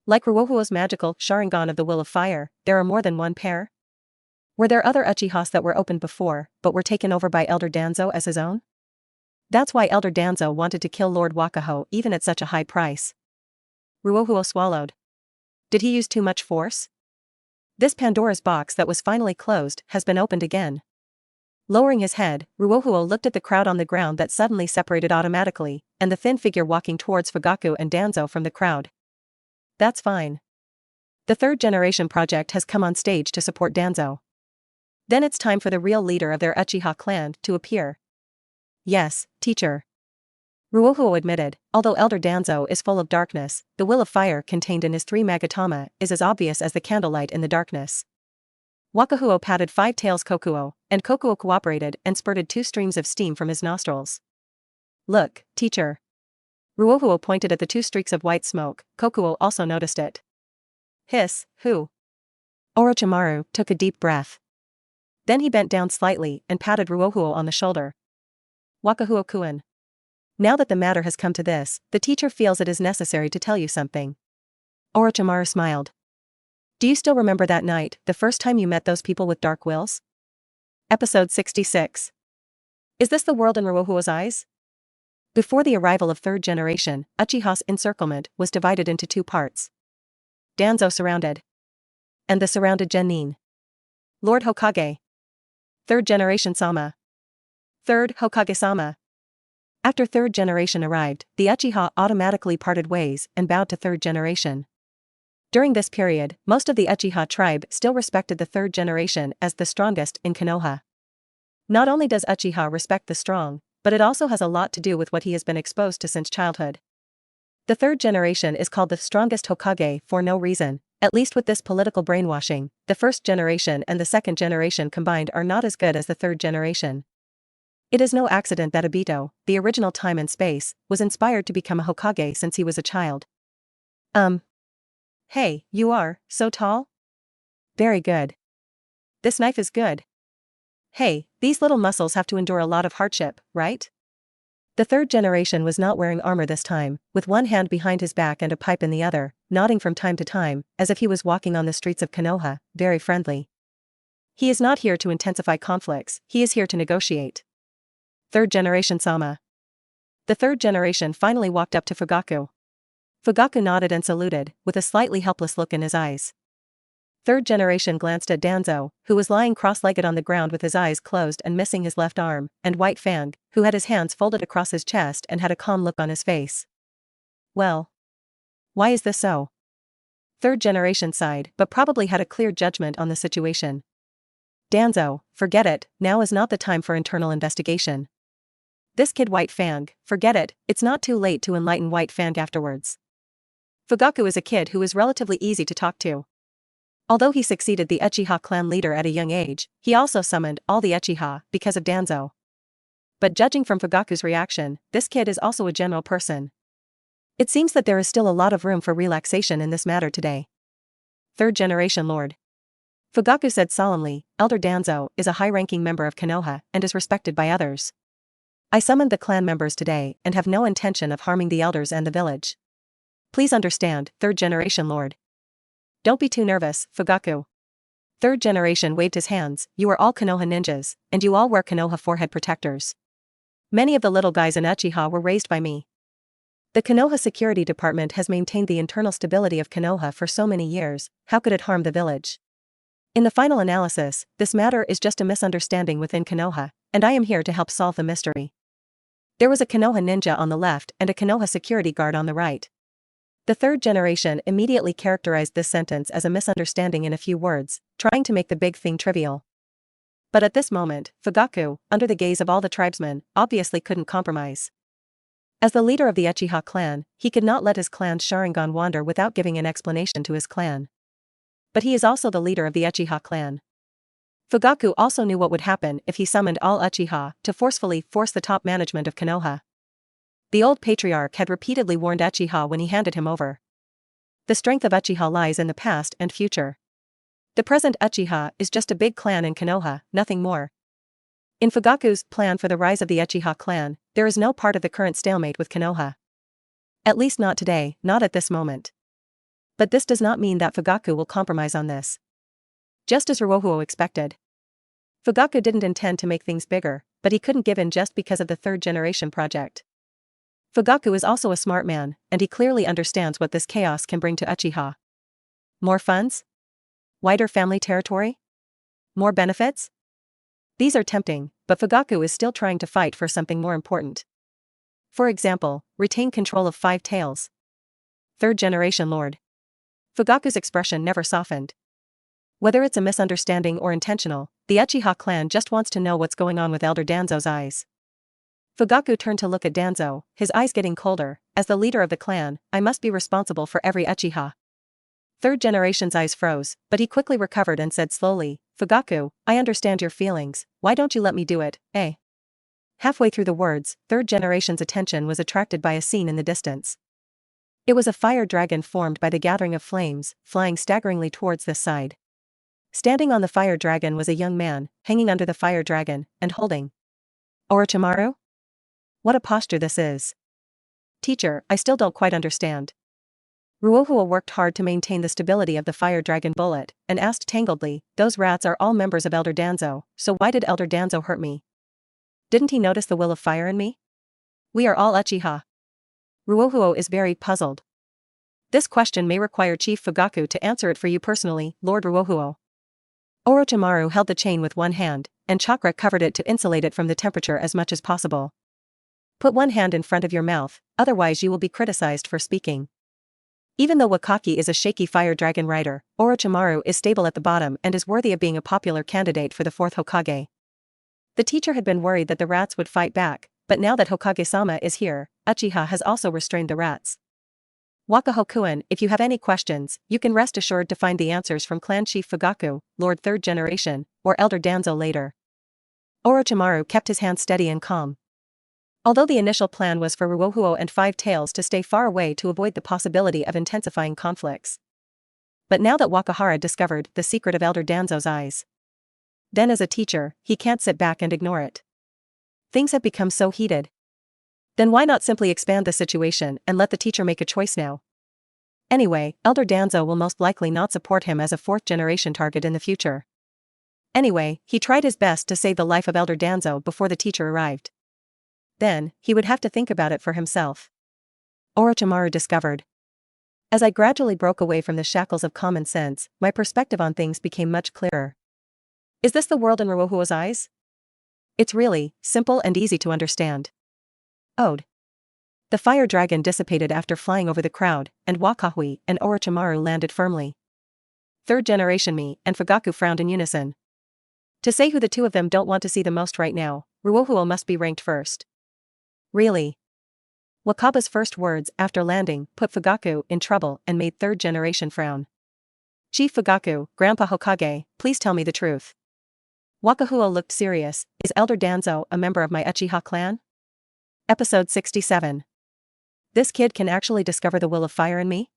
Like Ruohuo's magical Sharingan of the Will of Fire, there are more than one pair? Were there other Uchihas that were opened before, but were taken over by Elder Danzo as his own? That's why Elder Danzo wanted to kill Lord Wakaho even at such a high price. Ruohuo swallowed. Did he use too much force? This Pandora's box that was finally closed has been opened again. Lowering his head, Ruohuo looked at the crowd on the ground that suddenly separated automatically, and the thin figure walking towards Fugaku and Danzo from the crowd. That's fine. The 3rd generation project has come on stage to support Danzo. Then it's time for the real leader of their Uchiha clan to appear. Yes, teacher. Ruohuo admitted, although Elder Danzo is full of darkness, the will of fire contained in his 3 Magatama is as obvious as the candlelight in the darkness. Wakahuo patted 5 tails Kokuo, and Kokuo cooperated and spurted 2 streams of steam from his nostrils. Look, teacher. Ruohuo pointed at the 2 streaks of white smoke. Kokuo also noticed it. Hiss, who? Orochimaru took a deep breath. Then he bent down slightly and patted Ruohuo on the shoulder. Wakahuo-kun. Now that the matter has come to this, the teacher feels it is necessary to tell you something. Orochimaru smiled. Do you still remember that night, the first time you met those people with dark wills? Episode 66. Is this the world in Ruohuo's eyes? Before the arrival of 3rd generation, Uchiha's encirclement was divided into 2 parts. Danzo surrounded. And the surrounded Genin. Lord Hokage. 3rd generation Sama. 3rd Hokage-sama. After 3rd generation arrived, the Uchiha automatically parted ways and bowed to 3rd generation. During this period, most of the Uchiha tribe still respected the third generation as the strongest in Konoha. Not only does Uchiha respect the strong, but it also has a lot to do with what he has been exposed to since childhood. The third generation is called the strongest Hokage for no reason, at least with this political brainwashing. The first generation and the second generation combined are not as good as the third generation. It is no accident that Obito, the original time and space, was inspired to become a Hokage since he was a child. Hey, you are so tall? Very good. This knife is good. Hey, these little muscles have to endure a lot of hardship, right? The third generation was not wearing armor this time, with one hand behind his back and a pipe in the other, nodding from time to time, as if he was walking on the streets of Konoha, very friendly. He is not here to intensify conflicts, he is here to negotiate. Third generation Sama. The third generation finally walked up to Fugaku. Fugaku nodded and saluted, with a slightly helpless look in his eyes. Third generation glanced at Danzo, who was lying cross-legged on the ground with his eyes closed and missing his left arm, and White Fang, who had his hands folded across his chest and had a calm look on his face. Well, why is this so? Third generation sighed, but probably had a clear judgment on the situation. Danzo, forget it, now is not the time for internal investigation. This kid White Fang, forget it, it's not too late to enlighten White Fang afterwards. Fugaku is a kid who is relatively easy to talk to. Although he succeeded the Uchiha clan leader at a young age, he also summoned all the Uchiha because of Danzo. But judging from Fugaku's reaction, this kid is also a general person. It seems that there is still a lot of room for relaxation in this matter today. Third generation lord. Fugaku said solemnly, Elder Danzo is a high-ranking member of Konoha and is respected by others. I summoned the clan members today and have no intention of harming the elders and the village. Please understand, third generation lord. Don't be too nervous, Fugaku. Third generation waved his hands, you are all Konoha ninjas, and you all wear Konoha forehead protectors. Many of the little guys in Uchiha were raised by me. The Konoha Security Department has maintained the internal stability of Konoha for so many years, how could it harm the village? In the final analysis, this matter is just a misunderstanding within Konoha, and I am here to help solve the mystery. There was a Konoha ninja on the left and a Konoha security guard on the right. The third generation immediately characterized this sentence as a misunderstanding in a few words, trying to make the big thing trivial. But at this moment, Fugaku, under the gaze of all the tribesmen, obviously couldn't compromise. As the leader of the Uchiha clan, he could not let his clan's Sharingan wander without giving an explanation to his clan. But he is also the leader of the Uchiha clan. Fugaku also knew what would happen if he summoned all Uchiha to forcefully force the top management of Konoha. The old patriarch had repeatedly warned Uchiha when he handed him over. The strength of Uchiha lies in the past and future. The present Uchiha is just a big clan in Konoha, nothing more. In Fugaku's plan for the rise of the Uchiha clan, there is no part of the current stalemate with Konoha. At least not today, not at this moment. But this does not mean that Fugaku will compromise on this. Just as Ruohuo expected. Fugaku didn't intend to make things bigger, but he couldn't give in just because of the third generation project. Fugaku is also a smart man, and he clearly understands what this chaos can bring to Uchiha. More funds? Wider family territory? More benefits? These are tempting, but Fugaku is still trying to fight for something more important. For example, retain control of 5 tails. Third generation lord. Fugaku's expression never softened. Whether it's a misunderstanding or intentional, the Uchiha clan just wants to know what's going on with Elder Danzo's eyes. Fugaku turned to look at Danzo, his eyes getting colder. As the leader of the clan, I must be responsible for every Uchiha. Third generation's eyes froze, but he quickly recovered and said slowly, Fugaku, I understand your feelings, why don't you let me do it, eh? Halfway through the words, third generation's attention was attracted by a scene in the distance. It was a fire dragon formed by the gathering of flames, flying staggeringly towards this side. Standing on the fire dragon was a young man, hanging under the fire dragon, and holding Orochimaru? What a posture this is. Teacher, I still don't quite understand. Ruohuo worked hard to maintain the stability of the fire dragon bullet, and asked tangledly, those rats are all members of Elder Danzo, so why did Elder Danzo hurt me? Didn't he notice the will of fire in me? We are all Uchiha. Ruohuo is very puzzled. This question may require Chief Fugaku to answer it for you personally, Lord Ruohuo. Orochimaru held the chain with one hand, and chakra covered it to insulate it from the temperature as much as possible. Put one hand in front of your mouth, otherwise you will be criticized for speaking. Even though Wakaki is a shaky fire dragon rider, Orochimaru is stable at the bottom and is worthy of being a popular candidate for the 4th Hokage. The teacher had been worried that the rats would fight back, but now that Hokage-sama is here, Uchiha has also restrained the rats. Wakahokuin, if you have any questions, you can rest assured to find the answers from Clan Chief Fugaku, Lord 3rd Generation, or Elder Danzo later. Orochimaru kept his hands steady and calm. Although the initial plan was for Ruohuo and Five Tails to stay far away to avoid the possibility of intensifying conflicts. But now that Wakahara discovered the secret of Elder Danzo's eyes, then as a teacher, he can't sit back and ignore it. Things have become so heated. Then why not simply expand the situation and let the teacher make a choice now? Anyway, Elder Danzo will most likely not support him as a 4th generation target in the future. Anyway, he tried his best to save the life of Elder Danzo before the teacher arrived. Then, he would have to think about it for himself. Orochimaru discovered. As I gradually broke away from the shackles of common sense, my perspective on things became much clearer. Is this the world in Ruohuo's eyes? It's really simple and easy to understand. Ode. The fire dragon dissipated after flying over the crowd, and Wakahui and Orochimaru landed firmly. 3rd Generation me and Fugaku frowned in unison. To say who the two of them don't want to see the most right now, Ruohuo must be ranked first. Really? Wakaba's first words after landing put Fugaku in trouble and made 3rd Generation frown. Chief Fugaku, Grandpa Hokage, please tell me the truth. Wakahuo looked serious. Is Elder Danzo a member of my Uchiha clan? Episode 67. This kid can actually discover the will of fire in me?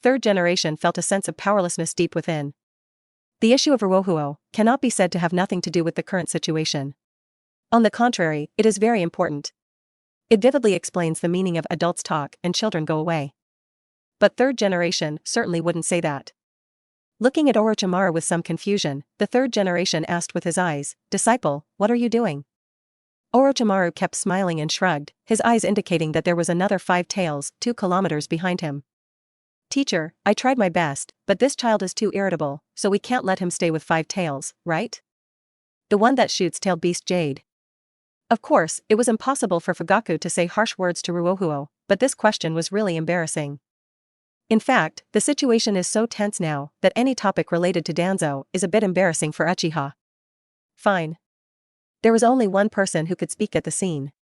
3rd Generation felt a sense of powerlessness deep within. The issue of Ruohuo cannot be said to have nothing to do with the current situation. On the contrary, it is very important. It vividly explains the meaning of adults talk and children go away. But 3rd Generation certainly wouldn't say that. Looking at Orochimaru with some confusion, the 3rd Generation asked with his eyes, "Disciple, what are you doing?" Orochimaru kept smiling and shrugged, his eyes indicating that there was another Five Tails 2 kilometers behind him. Teacher, I tried my best, but this child is too irritable, so we can't let him stay with Five Tails, right? The one that shoots tailed beast Jade. Of course, it was impossible for Fugaku to say harsh words to Ruohuo, but this question was really embarrassing. In fact, the situation is so tense now that any topic related to Danzo is a bit embarrassing for Uchiha. Fine. There was only one person who could speak at the scene.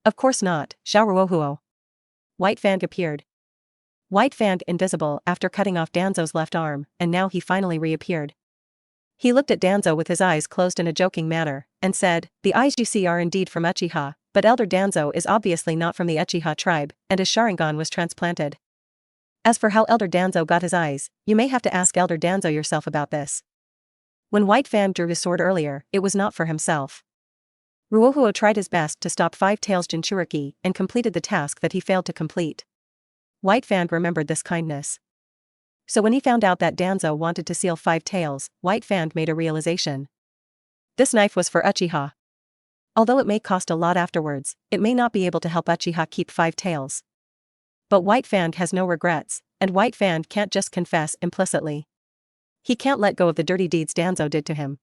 Of course not, Xiao Ruohuo. White Fang appeared. White Fang invisible after cutting off Danzo's left arm, and now he finally reappeared. He looked at Danzo with his eyes closed in a joking manner, and said, "The eyes you see are indeed from Uchiha, but Elder Danzo is obviously not from the Uchiha tribe, and his Sharingan was transplanted. As for how Elder Danzo got his eyes, you may have to ask Elder Danzo yourself about this." When White Fang drew his sword earlier, it was not for himself. Ruohuo tried his best to stop Five Tails Jinchuriki and completed the task that he failed to complete. White Fang remembered this kindness. So when he found out that Danzo wanted to seal Five Tails, White Fang made a realization. This knife was for Uchiha. Although it may cost a lot afterwards, it may not be able to help Uchiha keep Five Tails. But White Fang has no regrets, and White Fang can't just confess implicitly. He can't let go of the dirty deeds Danzo did to him.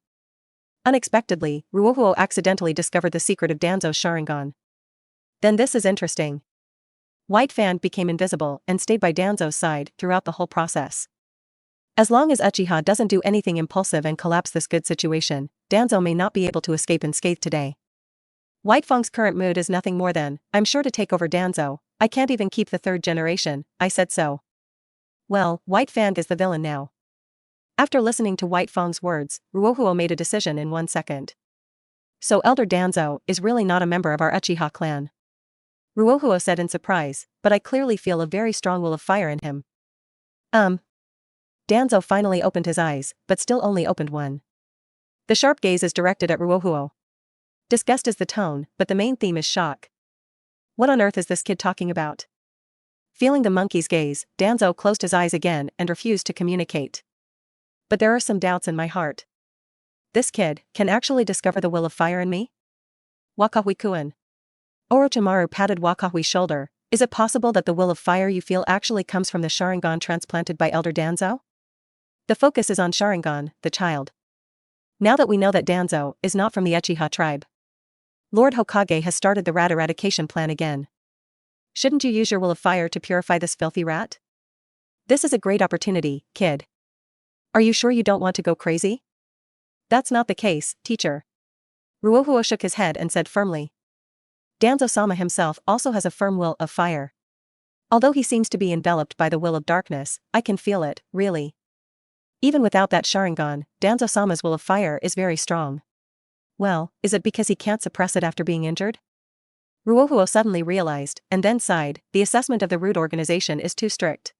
Unexpectedly, Ruohuo accidentally discovered the secret of Danzo's Sharingan. Then this is interesting. White Fang became invisible and stayed by Danzo's side throughout the whole process. As long as Uchiha doesn't do anything impulsive and collapse this good situation, Danzo may not be able to escape unscathed today. White Fang's current mood is nothing more than, "I'm sure to take over Danzo, I can't even keep the 3rd Generation, I said so." Well, White Fang is the villain now. After listening to White Fang's words, Ruohuo made a decision in 1 second. So Elder Danzo is really not a member of our Uchiha clan. Ruohuo said in surprise, but I clearly feel a very strong will of fire in him. Danzo finally opened his eyes, but still only opened one. The sharp gaze is directed at Ruohuo. Disgust is the tone, but the main theme is shock. What on earth is this kid talking about? Feeling the monkey's gaze, Danzo closed his eyes again and refused to communicate. But there are some doubts in my heart. This kid can actually discover the will of fire in me? Wakahui-kun. Orochimaru patted Wakahui's shoulder. Is it possible that the will of fire you feel actually comes from the Sharingan transplanted by Elder Danzo? The focus is on Sharingan, the child. Now that we know that Danzo is not from the Uchiha tribe, Lord Hokage has started the rat eradication plan again. Shouldn't you use your will of fire to purify this filthy rat? This is a great opportunity, kid. Are you sure you don't want to go crazy? That's not the case, teacher. Ruohuo shook his head and said firmly. Danzo-sama himself also has a firm will of fire. Although he seems to be enveloped by the will of darkness, I can feel it, really. Even without that Sharingan, Danzo-sama's will of fire is very strong. Well, is it because he can't suppress it after being injured? Ruohuo suddenly realized, and then sighed, the assessment of the root organization is too strict.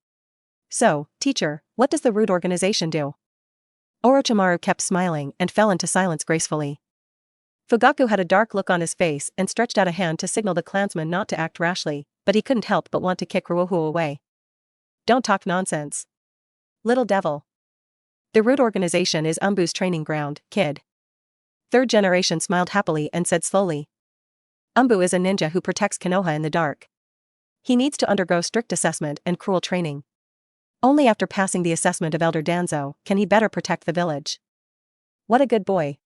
So, teacher, what does the root organization do? Orochimaru kept smiling and fell into silence gracefully. Fugaku had a dark look on his face and stretched out a hand to signal the clansman not to act rashly, but he couldn't help but want to kick Ruohuo away. Don't talk nonsense. Little devil. The root organization is Umbu's training ground, kid. Third generation smiled happily and said slowly. Umbu is a ninja who protects Konoha in the dark. He needs to undergo strict assessment and cruel training. Only after passing the assessment of Elder Danzo can he better protect the village. What a good boy.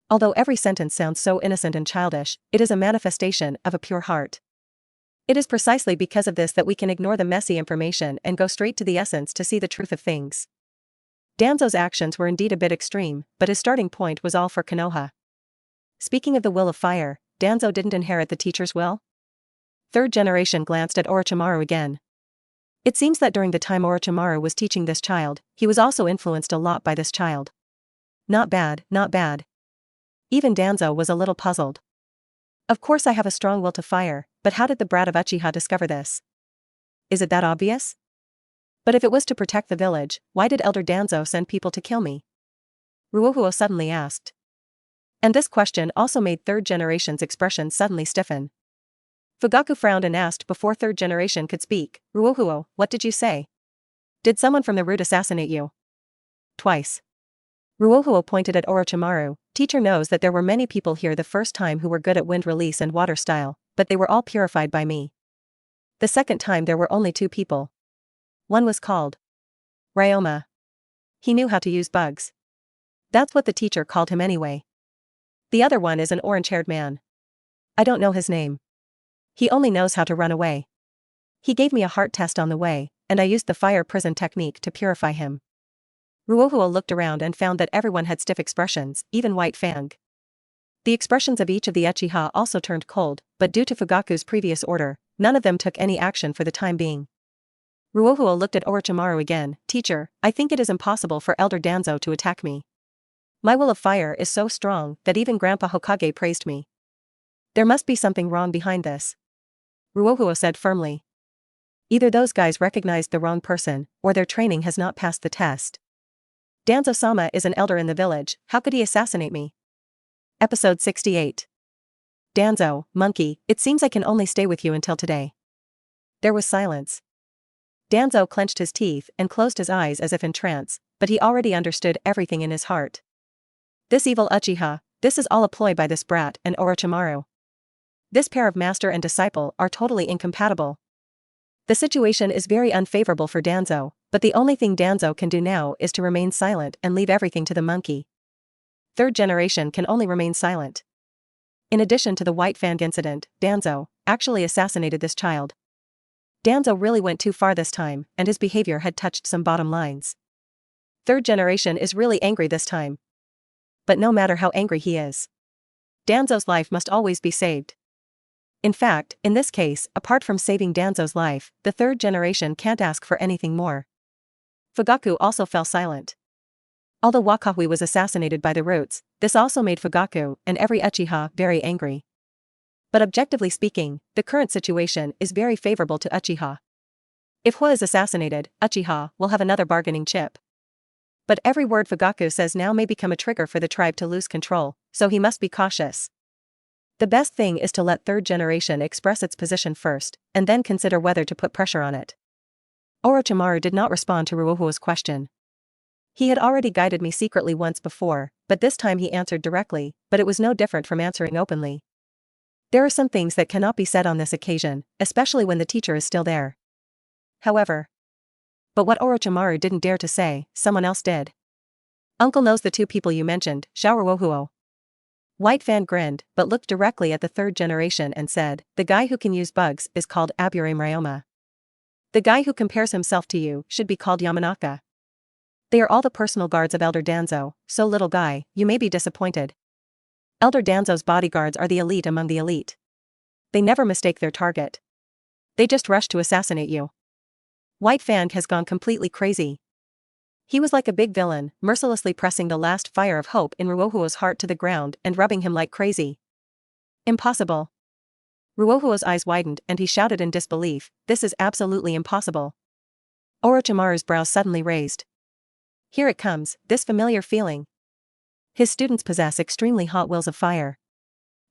Although every sentence sounds so innocent and childish, it is a manifestation of a pure heart. It is precisely because of this that we can ignore the messy information and go straight to the essence to see the truth of things. Danzo's actions were indeed a bit extreme, but his starting point was all for Konoha. Speaking of the will of fire, Danzo didn't inherit the teacher's will? Third generation glanced at Orochimaru again. It seems that during the time Orochimaru was teaching this child, he was also influenced a lot by this child. Not bad, not bad. Even Danzo was a little puzzled. Of course I have a strong will to fire, but how did the brat of Uchiha discover this? Is it that obvious? But if it was to protect the village, why did Elder Danzo send people to kill me? Ruohuo suddenly asked. And this question also made third generation's expression suddenly stiffen. Fugaku frowned and asked before third generation could speak, Ruohuo, what did you say? Did someone from the root assassinate you? Twice. Ruohuo pointed at Orochimaru. Teacher knows that there were many people here the first time who were good at wind release and water style, but they were all purified by me. The second time there were only 2 people. One was called Ryoma. He knew how to use bugs. That's what the teacher called him anyway. The other one is an orange-haired man. I don't know his name. He only knows how to run away. He gave me a heart test on the way, and I used the fire prison technique to purify him. Ruohuo looked around and found that everyone had stiff expressions, even White Fang. The expressions of each of the Uchiha also turned cold, but due to Fugaku's previous order, none of them took any action for the time being. Ruohuo looked at Orochimaru again. Teacher, I think it is impossible for Elder Danzo to attack me. My will of fire is so strong that even Grandpa Hokage praised me. There must be something wrong behind this. Ruohuo said firmly. Either those guys recognized the wrong person, or their training has not passed the test. Danzo-sama is an elder in the village, how could he assassinate me? Episode 68. Danzo, monkey, it seems I can only stay with you until today. There was silence. Danzo clenched his teeth and closed his eyes as if in trance, but he already understood everything in his heart. This evil Uchiha, this is all a ploy by this brat and Orochimaru. This pair of master and disciple are totally incompatible. The situation is very unfavorable for Danzo, but the only thing Danzo can do now is to remain silent and leave everything to the monkey. Third generation can only remain silent. In addition to the White Fang incident, Danzo actually assassinated this child. Danzo really went too far this time, and his behavior had touched some bottom lines. Third generation is really angry this time. But no matter how angry he is, Danzo's life must always be saved. In fact, in this case, apart from saving Danzo's life, the third generation can't ask for anything more. Fugaku also fell silent. Although Wakahui was assassinated by the roots, this also made Fugaku and every Uchiha very angry. But objectively speaking, the current situation is very favorable to Uchiha. If Huo is assassinated, Uchiha will have another bargaining chip. But every word Fugaku says now may become a trigger for the tribe to lose control, so he must be cautious. The best thing is to let third generation express its position first, and then consider whether to put pressure on it. Orochimaru did not respond to Ruohuo's question. He had already guided me secretly once before, but this time he answered directly, but it was no different from answering openly. There are some things that cannot be said on this occasion, especially when the teacher is still there. However. But what Orochimaru didn't dare to say, someone else did. Uncle knows the 2 people you mentioned, Ruohuo. White Fan grinned, but looked directly at the third generation and said, the guy who can use bugs is called Aburame Ryoma. The guy who compares himself to you should be called Yamanaka. They are all the personal guards of Elder Danzo, so little guy, you may be disappointed. Elder Danzo's bodyguards are the elite among the elite. They never mistake their target. They just rush to assassinate you. White Fang has gone completely crazy. He was like a big villain, mercilessly pressing the last fire of hope in Ruohuo's heart to the ground and rubbing him like crazy. Impossible. Ruohuo's eyes widened and he shouted in disbelief, this is absolutely impossible. Orochimaru's brows suddenly raised. Here it comes, this familiar feeling. His students possess extremely hot wills of fire.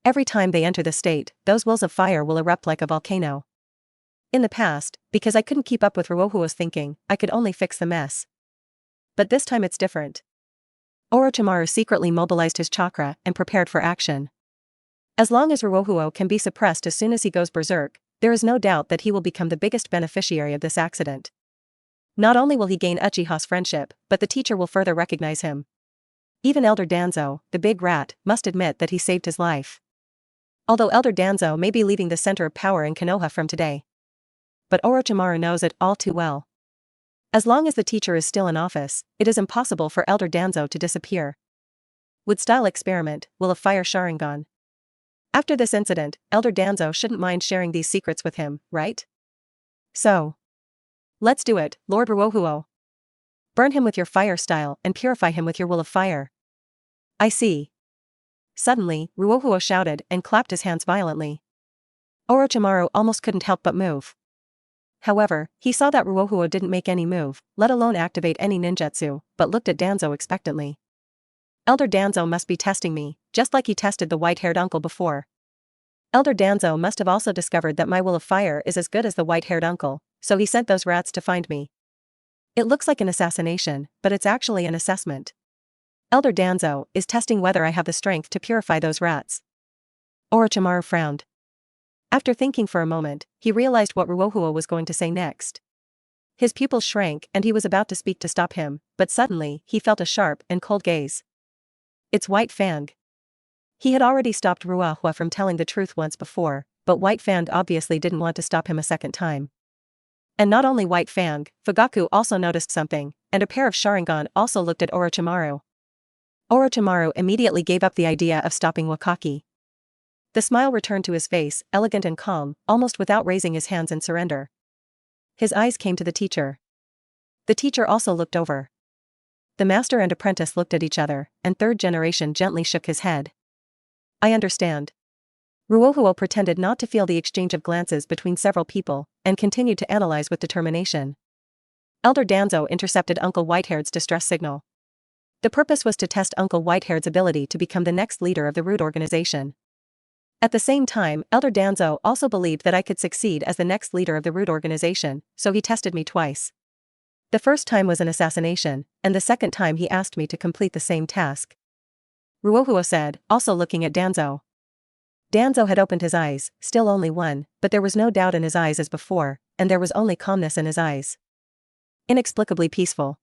Every time they enter the state, those wills of fire will erupt like a volcano. In the past, because I couldn't keep up with Ruohuo's thinking, I could only fix the mess. But this time it's different. Orochimaru secretly mobilized his chakra and prepared for action. As long as Ruohuo can be suppressed as soon as he goes berserk, there is no doubt that he will become the biggest beneficiary of this accident. Not only will he gain Uchiha's friendship, but the teacher will further recognize him. Even Elder Danzo, the big rat, must admit that he saved his life. Although Elder Danzo may be leaving the center of power in Konoha from today. But Orochimaru knows it all too well. As long as the teacher is still in office, it is impossible for Elder Danzo to disappear. Wood-style experiment, will of fire Sharingan. After this incident, Elder Danzo shouldn't mind sharing these secrets with him, right? So. Let's do it, Lord Ruohuo. Burn him with your fire style and purify him with your will of fire. I see. Suddenly, Ruohuo shouted and clapped his hands violently. Orochimaru almost couldn't help but move. However, he saw that Ruohuo didn't make any move, let alone activate any ninjutsu, but looked at Danzo expectantly. Elder Danzo must be testing me, just like he tested the white-haired uncle before. Elder Danzo must have also discovered that my will of fire is as good as the white-haired uncle, so he sent those rats to find me. It looks like an assassination, but it's actually an assessment. Elder Danzo is testing whether I have the strength to purify those rats. Orochimaru frowned. After thinking for a moment, he realized what Ruohuo was going to say next. His pupils shrank and he was about to speak to stop him, but suddenly, he felt a sharp and cold gaze. It's White Fang. He had already stopped Ruohuo from telling the truth once before, but White Fang obviously didn't want to stop him a second time. And not only White Fang, Fugaku also noticed something, and a pair of Sharingan also looked at Orochimaru. Orochimaru immediately gave up the idea of stopping Wakaki. The smile returned to his face, elegant and calm, almost without raising his hands in surrender. His eyes came to the teacher. The teacher also looked over. The master and apprentice looked at each other, and third generation gently shook his head. I understand. Ruohuo pretended not to feel the exchange of glances between several people, and continued to analyze with determination. Elder Danzo intercepted Uncle Whitehaird's distress signal. The purpose was to test Uncle Whitehaird's ability to become the next leader of the Root organization. At the same time, Elder Danzo also believed that I could succeed as the next leader of the Root organization, so he tested me twice. The first time was an assassination, and the second time he asked me to complete the same task. Ruohuo said, also looking at Danzo. Danzo had opened his eyes, still only one, but there was no doubt in his eyes as before, and there was only calmness in his eyes. Inexplicably peaceful.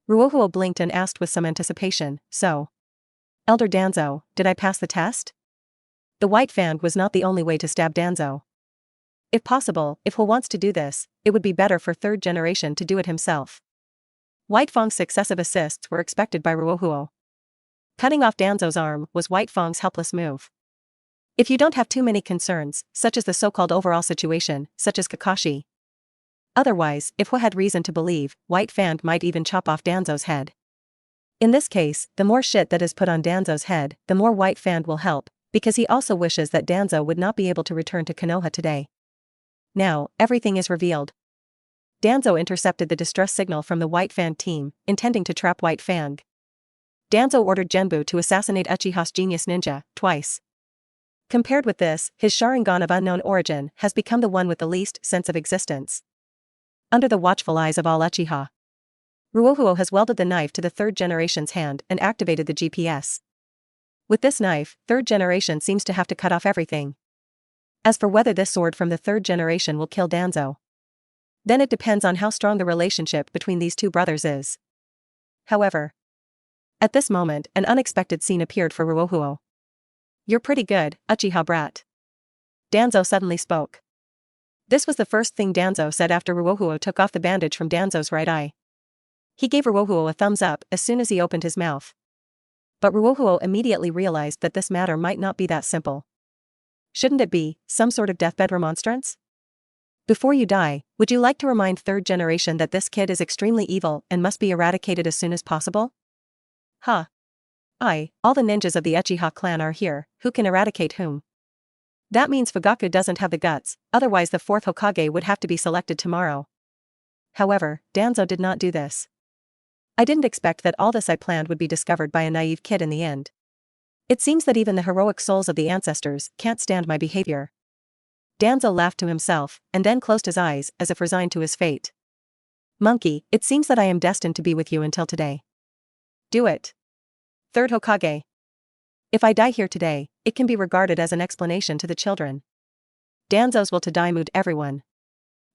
Ruohuo blinked and asked with some anticipation, so. Elder Danzo, did I pass the test? The White Fang was not the only way to stab Danzo. If possible, if He wants to do this, it would be better for third generation to do it himself. White Fang's successive assists were expected by Ruohuo. Cutting off Danzo's arm was White Fang's helpless move. If you don't have too many concerns, such as the so-called overall situation, such as Kakashi. Otherwise, if He had reason to believe, White Fang might even chop off Danzo's head. In this case, the more shit that is put on Danzo's head, the more White Fang will help, because he also wishes that Danzo would not be able to return to Konoha today. Now, everything is revealed. Danzo intercepted the distress signal from the White Fang team, intending to trap White Fang. Danzo ordered Genbu to assassinate Uchiha's genius ninja, twice. Compared with this, his Sharingan of unknown origin has become the one with the least sense of existence. Under the watchful eyes of all Uchiha, Ruohuo has welded the knife to the third generation's hand and activated the GPS. With this knife, third generation seems to have to cut off everything. As for whether this sword from the third generation will kill Danzo, then it depends on how strong the relationship between these two brothers is. However, at this moment, an unexpected scene appeared for Ruohuo. You're pretty good, Uchiha brat. Danzo suddenly spoke. This was the first thing Danzo said after Ruohuo took off the bandage from Danzo's right eye. He gave Ruohuo a thumbs up as soon as he opened his mouth. But Ruohuo immediately realized that this matter might not be that simple. Shouldn't it be some sort of deathbed remonstrance? Before you die, would you like to remind third generation that this kid is extremely evil and must be eradicated as soon as possible? Huh. All the ninjas of the Uchiha clan are here, who can eradicate whom? That means Fugaku doesn't have the guts, otherwise the fourth Hokage would have to be selected tomorrow. However, Danzo did not do this. I didn't expect that all this I planned would be discovered by a naive kid in the end. It seems that even the heroic souls of the ancestors can't stand my behavior. Danzo laughed to himself, and then closed his eyes as if resigned to his fate. Monkey, it seems that I am destined to be with you until today. Do it. Third Hokage. If I die here today, it can be regarded as an explanation to the children. Danzo's will to die moved everyone.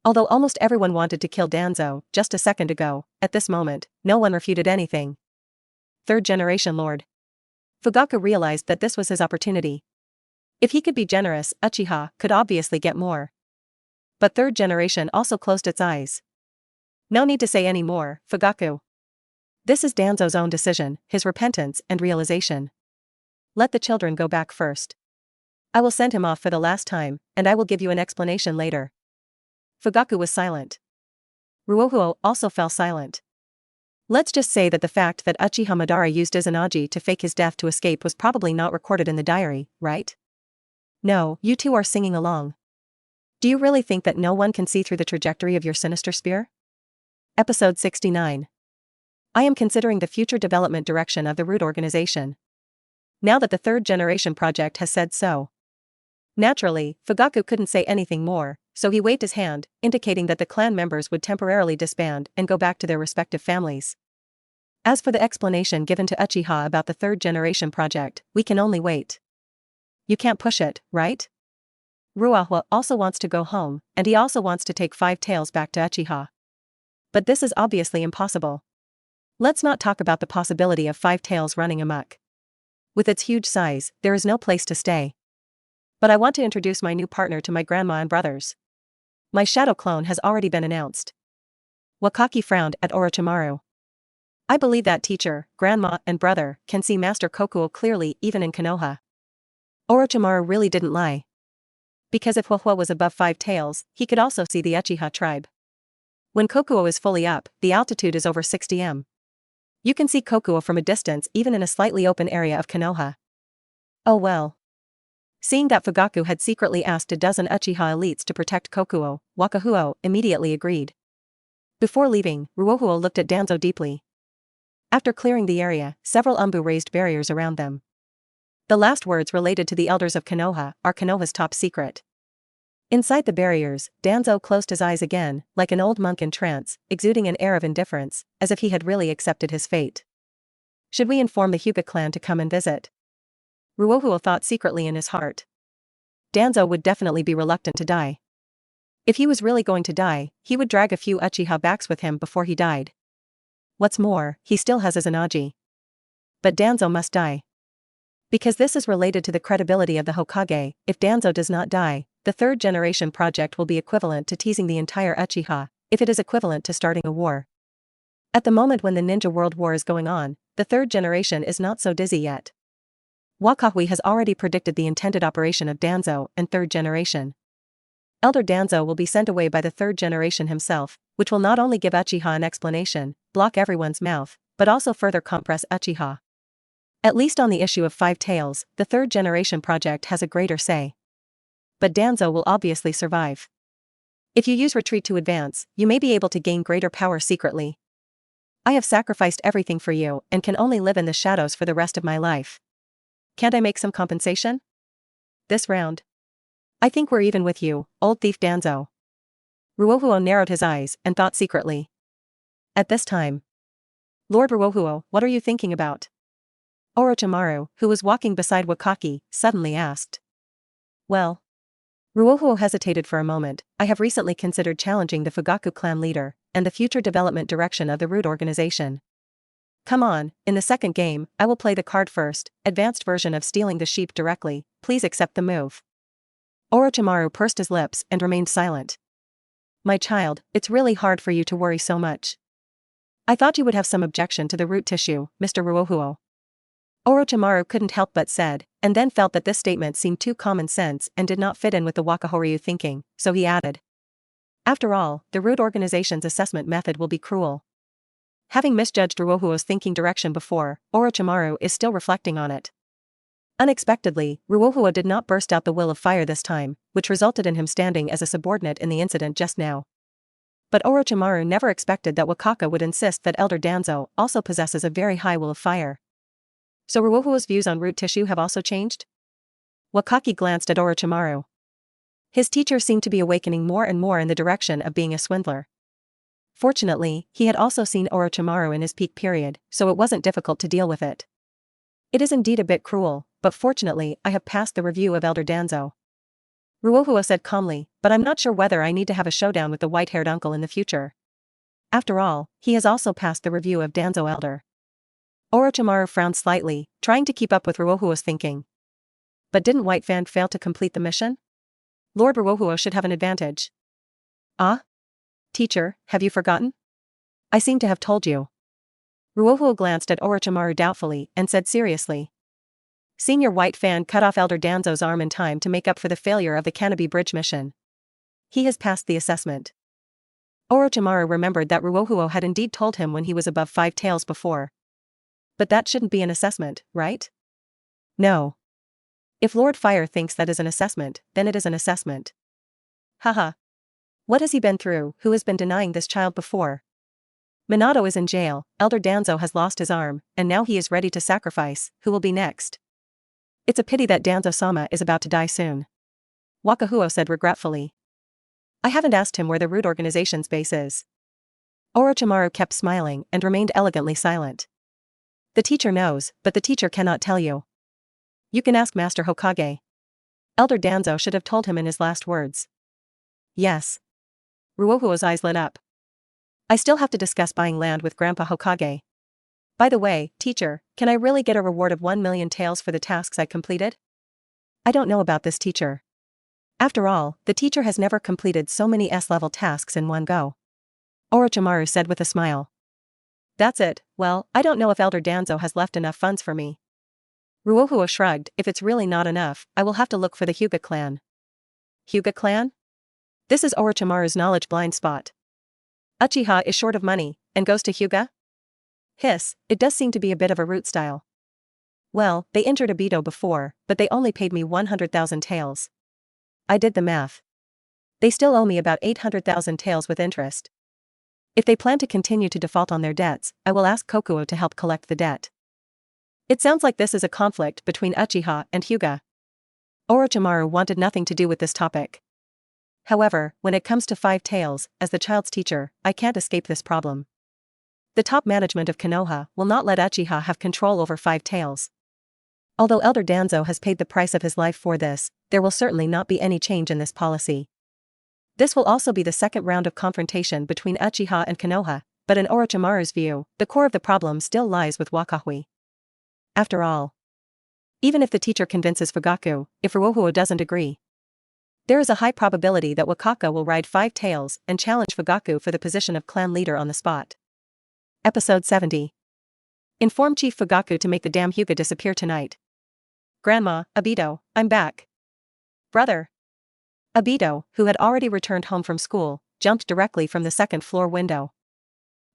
Although almost everyone wanted to kill Danzo just a second ago, at this moment, no one refuted anything. Third generation lord. Fugaku realized that this was his opportunity. If he could be generous, Uchiha could obviously get more. But third generation also closed its eyes. No need to say any more, Fugaku. This is Danzo's own decision, his repentance and realization. Let the children go back first. I will send him off for the last time, and I will give you an explanation later. Fugaku was silent. Ruohuo also fell silent. Let's just say that the fact that Uchiha Madara used Izanagi to fake his death to escape was probably not recorded in the diary, right? No, you two are singing along. Do you really think that no one can see through the trajectory of your sinister spear? Episode 69. I am considering the future development direction of the Root organization. Now that the third generation project has said so. Naturally, Fugaku couldn't say anything more, so he waved his hand, indicating that the clan members would temporarily disband and go back to their respective families. As for the explanation given to Uchiha about the third generation project, we can only wait. You can't push it, right? Ruohuo also wants to go home, and he also wants to take Five Tails back to Uchiha. But this is obviously impossible. Let's not talk about the possibility of Five Tails running amok. With its huge size, there is no place to stay. But I want to introduce my new partner to my grandma and brothers. My shadow clone has already been announced. Wakaki frowned at Orochimaru. I believe that teacher, grandma, and brother can see Master Kokuo clearly even in Konoha. Orochimaru really didn't lie. Because if Ruohuo was above Five Tails, he could also see the Uchiha tribe. When Kokuo is fully up, the altitude is over 60 m. You can see Kokuo from a distance even in a slightly open area of Konoha. Oh well. Seeing that Fugaku had secretly asked a dozen Uchiha elites to protect Kokuo, Wakahuo immediately agreed. Before leaving, Ruohuo looked at Danzo deeply. After clearing the area, several Umbu raised barriers around them. The last words related to the elders of Konoha are Konoha's top secret. Inside the barriers, Danzo closed his eyes again, like an old monk in trance, exuding an air of indifference, as if he had really accepted his fate. Should we inform the Hyuga clan to come and visit? Ruohuo thought secretly in his heart. Danzo would definitely be reluctant to die. If he was really going to die, he would drag a few Uchiha backs with him before he died. What's more, he still has Izanagi. But Danzo must die. Because this is related to the credibility of the Hokage, if Danzo does not die, the third generation project will be equivalent to teasing the entire Uchiha, if it is equivalent to starting a war. At the moment when the Ninja World War is going on, the third generation is not so dizzy yet. Wakahui has already predicted the intended operation of Danzo and third generation. Elder Danzo will be sent away by the third generation himself, which will not only give Uchiha an explanation, block everyone's mouth, but also further compress Uchiha. At least on the issue of Five Tails, the third generation project has a greater say. But Danzo will obviously survive. If you use retreat to advance, you may be able to gain greater power secretly. I have sacrificed everything for you and can only live in the shadows for the rest of my life. Can't I make some compensation? This round. I think we're even with you, old thief Danzo. Ruohuo narrowed his eyes and thought secretly. At this time. Lord Ruohuo, what are you thinking about? Orochimaru, who was walking beside Wakaki, suddenly asked. Well. Ruohuo hesitated for a moment. I have recently considered challenging the Fugaku clan leader, and the future development direction of the Root organization. Come on, in the second game, I will play the card first, advanced version of stealing the sheep directly, please accept the move. Orochimaru pursed his lips and remained silent. My child, it's really hard for you to worry so much. I thought you would have some objection to the root tissue, Mr. Ruohuo. Orochimaru couldn't help but said, and then felt that this statement seemed too common sense and did not fit in with the Wakahoryu thinking, so he added. After all, the root organization's assessment method will be cruel. Having misjudged Ruohuo's thinking direction before, Orochimaru is still reflecting on it. Unexpectedly, Ruohuo did not burst out the will of fire this time, which resulted in him standing as a subordinate in the incident just now. But Orochimaru never expected that Wakaka would insist that Elder Danzo also possesses a very high will of fire. So Ruohuo's views on root tissue have also changed? Wakaki glanced at Orochimaru. His teacher seemed to be awakening more and more in the direction of being a swindler. Fortunately, he had also seen Orochimaru in his peak period, so it wasn't difficult to deal with it. It is indeed a bit cruel, but fortunately I have passed the review of Elder Danzo. Ruohuo said calmly, but I'm not sure whether I need to have a showdown with the white-haired uncle in the future. After all, he has also passed the review of Danzo Elder. Orochimaru frowned slightly, trying to keep up with Ruohuo's thinking. But didn't White Fan fail to complete the mission? Lord Ruohuo should have an advantage. Ah? Teacher, have you forgotten? I seem to have told you. Ruohuo glanced at Orochimaru doubtfully and said seriously. Senior White Fan cut off Elder Danzo's arm in time to make up for the failure of the Canopy Bridge mission. He has passed the assessment. Orochimaru remembered that Ruohuo had indeed told him when he was above 5 taels before. But that shouldn't be an assessment, right? No. If Lord Fire thinks that is an assessment, then it is an assessment. Haha. What has he been through? Who has been denying this child before? Minato is in jail, Elder Danzo has lost his arm, and now he is ready to sacrifice. Who will be next? It's a pity that Danzo-sama is about to die soon. Wakahuo said regretfully. I haven't asked him where the root organization's base is. Orochimaru kept smiling and remained elegantly silent. The teacher knows, but the teacher cannot tell you. You can ask Master Hokage. Elder Danzo should have told him in his last words. Yes. Ruohuo's eyes lit up. I still have to discuss buying land with Grandpa Hokage. By the way, teacher, can I really get a reward of 1 million taels for the tasks I completed? I don't know about this teacher. After all, the teacher has never completed so many S-level tasks in one go. Orochimaru said with a smile. That's it, well, I don't know if Elder Danzo has left enough funds for me. Ruohuo shrugged, if it's really not enough, I will have to look for the Hyuga clan. Hyuga clan? This is Orochimaru's knowledge blind spot. Uchiha is short of money, and goes to Hyuga? Hiss, it does seem to be a bit of a root style. Well, they injured Obito before, but they only paid me 100,000 taels. I did the math. They still owe me about 800,000 taels with interest. If they plan to continue to default on their debts, I will ask Kokuo to help collect the debt. It sounds like this is a conflict between Uchiha and Hyuga. Orochimaru wanted nothing to do with this topic. However, when it comes to 5 taels, as the child's teacher, I can't escape this problem. The top management of Konoha will not let Uchiha have control over 5 taels. Although Elder Danzo has paid the price of his life for this, there will certainly not be any change in this policy. This will also be the second round of confrontation between Uchiha and Konoha, but in Orochimaru's view, the core of the problem still lies with Wakahui. After all, even if the teacher convinces Fugaku, if Ruohuo doesn't agree, there is a high probability that Wakaka will ride 5 taels and challenge Fugaku for the position of clan leader on the spot. Episode 70. Inform Chief Fugaku to make the damn Hyuga disappear tonight. Grandma, Obito, I'm back. Brother. Obito, who had already returned home from school, jumped directly from the second-floor window.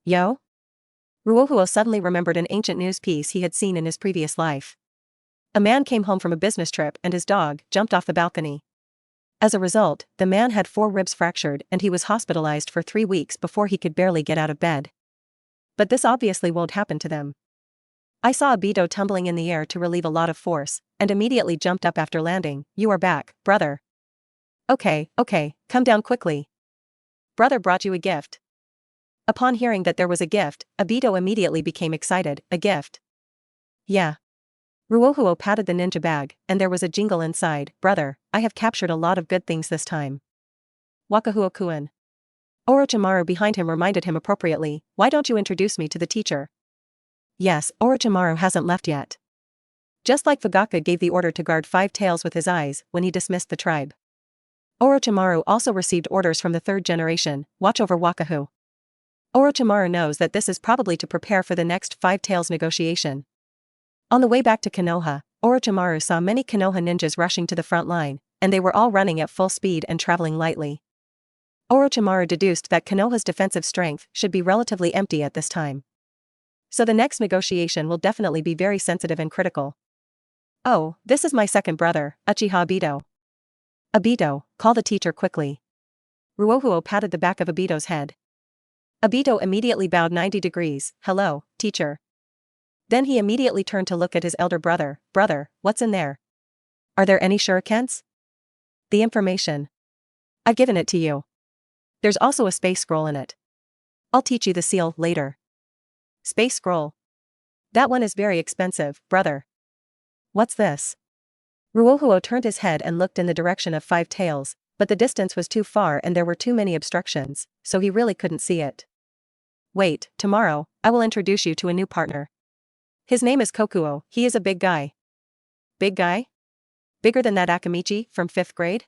Yo? Ruohuo suddenly remembered an ancient news piece he had seen in his previous life. A man came home from a business trip and his dog jumped off the balcony. As a result, the man had 4 ribs fractured and he was hospitalized for 3 weeks before he could barely get out of bed. But this obviously won't happen to them. I saw Obito tumbling in the air to relieve a lot of force, and immediately jumped up after landing. You are back, brother. Okay, come down quickly. Brother brought you a gift. Upon hearing that there was a gift, Obito immediately became excited. A gift? Yeah. Ruohuo patted the ninja bag, and there was a jingle inside. Brother, I have captured a lot of good things this time. Wakahuo-kun. Orochimaru behind him reminded him appropriately, why don't you introduce me to the teacher? Yes, Orochimaru hasn't left yet. Just like Fugaku gave the order to guard 5 taels with his eyes when he dismissed the tribe. Orochimaru also received orders from the third generation, watch over Wakahu. Orochimaru knows that this is probably to prepare for the next Five Tails negotiation. On the way back to Konoha, Orochimaru saw many Konoha ninjas rushing to the front line, and they were all running at full speed and traveling lightly. Orochimaru deduced that Konoha's defensive strength should be relatively empty at this time. So the next negotiation will definitely be very sensitive and critical. Oh, this is my second brother, Uchiha Obito. Obito, call the teacher quickly. Ruohuo patted the back of Obito's head. Obito immediately bowed 90 degrees, hello, teacher. Then he immediately turned to look at his elder brother, brother, what's in there? Are there any shurikens? The information. I've given it to you. There's also a space scroll in it. I'll teach you the seal later. Space scroll. That one is very expensive, brother. What's this? Ruohuo turned his head and looked in the direction of Five Tails, but the distance was too far and there were too many obstructions, so he really couldn't see it. Wait, tomorrow, I will introduce you to a new partner. His name is Kokuo, he is a big guy. Big guy? Bigger than that Akamichi from 5th grade?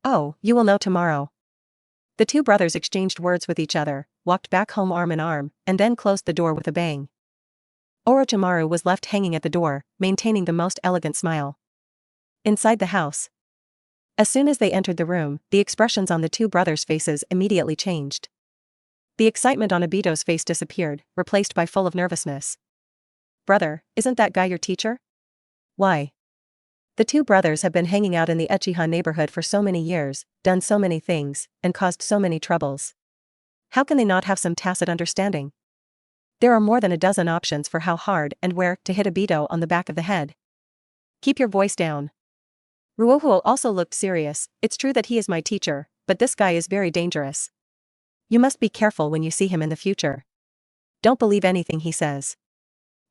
Oh, you will know tomorrow. The two brothers exchanged words with each other, walked back home arm in arm, and then closed the door with a bang. Orochimaru was left hanging at the door, maintaining the most elegant smile. Inside the house. As soon as they entered the room, the expressions on the two brothers' faces immediately changed. The excitement on Obito's face disappeared, replaced by full of nervousness. Brother, isn't that guy your teacher? Why? The two brothers have been hanging out in the Uchiha neighborhood for so many years, done so many things, and caused so many troubles. How can they not have some tacit understanding? There are more than a dozen options for how hard and where to hit Obito on the back of the head. Keep your voice down. Ruohuo also looked serious. It's true that he is my teacher, but this guy is very dangerous. You must be careful when you see him in the future. Don't believe anything he says.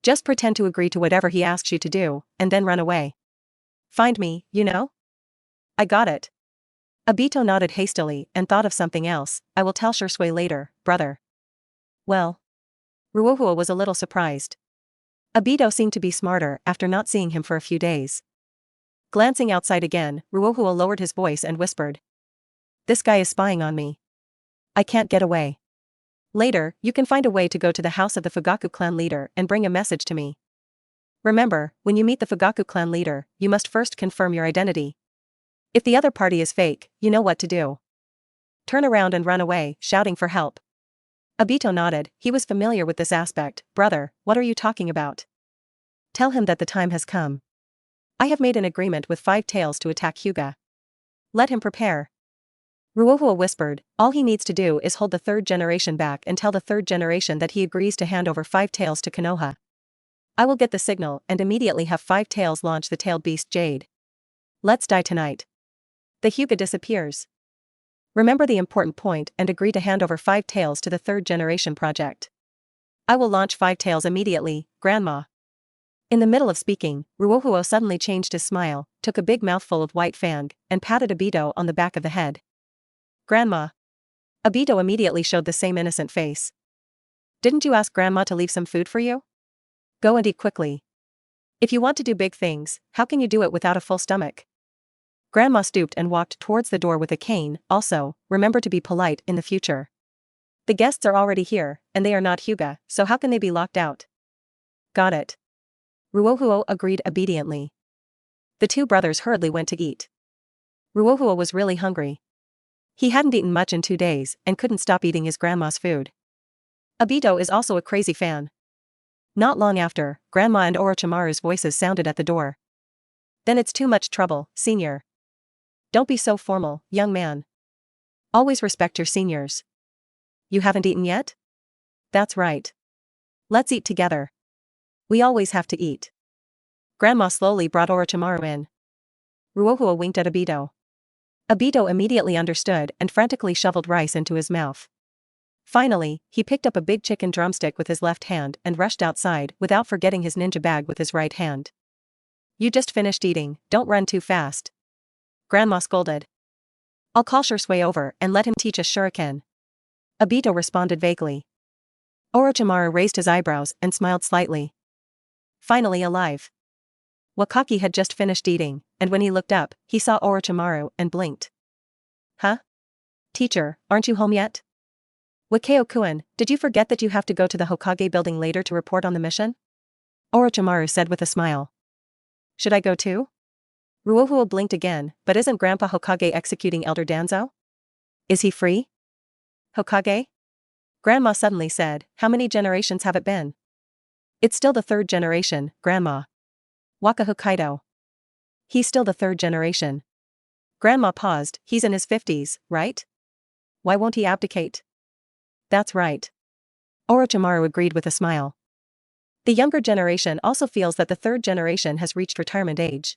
Just pretend to agree to whatever he asks you to do, and then run away. Find me, you know? I got it. Obito nodded hastily and thought of something else. I will tell Shursui later, brother. Well. Ruohuo was a little surprised. Obito seemed to be smarter after not seeing him for a few days. Glancing outside again, Ruohuo lowered his voice and whispered. This guy is spying on me. I can't get away. Later, you can find a way to go to the house of the Fugaku clan leader and bring a message to me. Remember, when you meet the Fugaku clan leader, you must first confirm your identity. If the other party is fake, you know what to do. Turn around and run away, shouting for help. Obito nodded, he was familiar with this aspect. Brother, what are you talking about? Tell him that the time has come. I have made an agreement with Five Tails to attack Hyuga. Let him prepare. Ruohuo whispered, all he needs to do is hold the third generation back and tell the third generation that he agrees to hand over Five Tails to Konoha. I will get the signal and immediately have Five Tails launch the tailed beast Jade. Let's die tonight. The Hyuga disappears. Remember the important point and agree to hand over Five Tails to the third generation project. I will launch Five Tails immediately, Grandma. In the middle of speaking, Ruohuo suddenly changed his smile, took a big mouthful of white fang, and patted Obito on the back of the head. Grandma. Obito immediately showed the same innocent face. Didn't you ask Grandma to leave some food for you? Go and eat quickly. If you want to do big things, how can you do it without a full stomach? Grandma stooped and walked towards the door with a cane. Also, remember to be polite in the future. The guests are already here, and they are not Hyuga, so how can they be locked out? Got it. Ruohuo agreed obediently. The two brothers hurriedly went to eat. Ruohuo was really hungry. He hadn't eaten much in 2 days and couldn't stop eating his grandma's food. Obito is also a crazy fan. Not long after, Grandma and Orochimaru's voices sounded at the door. Then it's too much trouble, senior. Don't be so formal, young man. Always respect your seniors. You haven't eaten yet? That's right. Let's eat together. We always have to eat. Grandma slowly brought Orochimaru in. Ruohuo winked at Obito. Obito immediately understood and frantically shoveled rice into his mouth. Finally, he picked up a big chicken drumstick with his left hand and rushed outside without forgetting his ninja bag with his right hand. You just finished eating, don't run too fast. Grandma scolded. I'll call Shursui over and let him teach us shuriken. Obito responded vaguely. Orochimaru raised his eyebrows and smiled slightly. Finally alive. Wakaki had just finished eating, and when he looked up, he saw Orochimaru and blinked. Huh? Teacher, aren't you home yet? Wakeo-kun, did you forget that you have to go to the Hokage building later to report on the mission? Orochimaru said with a smile. Should I go too? Ruohuo blinked again, but isn't Grandpa Hokage executing Elder Danzo? Is he free? Hokage? Grandma suddenly said, how many generations have it been? It's still the third generation, Grandma. Waka Hokkaido. He's still the third generation. Grandma paused, he's in his 50s, right? Why won't he abdicate? That's right. Orochimaru agreed with a smile. The younger generation also feels that the third generation has reached retirement age.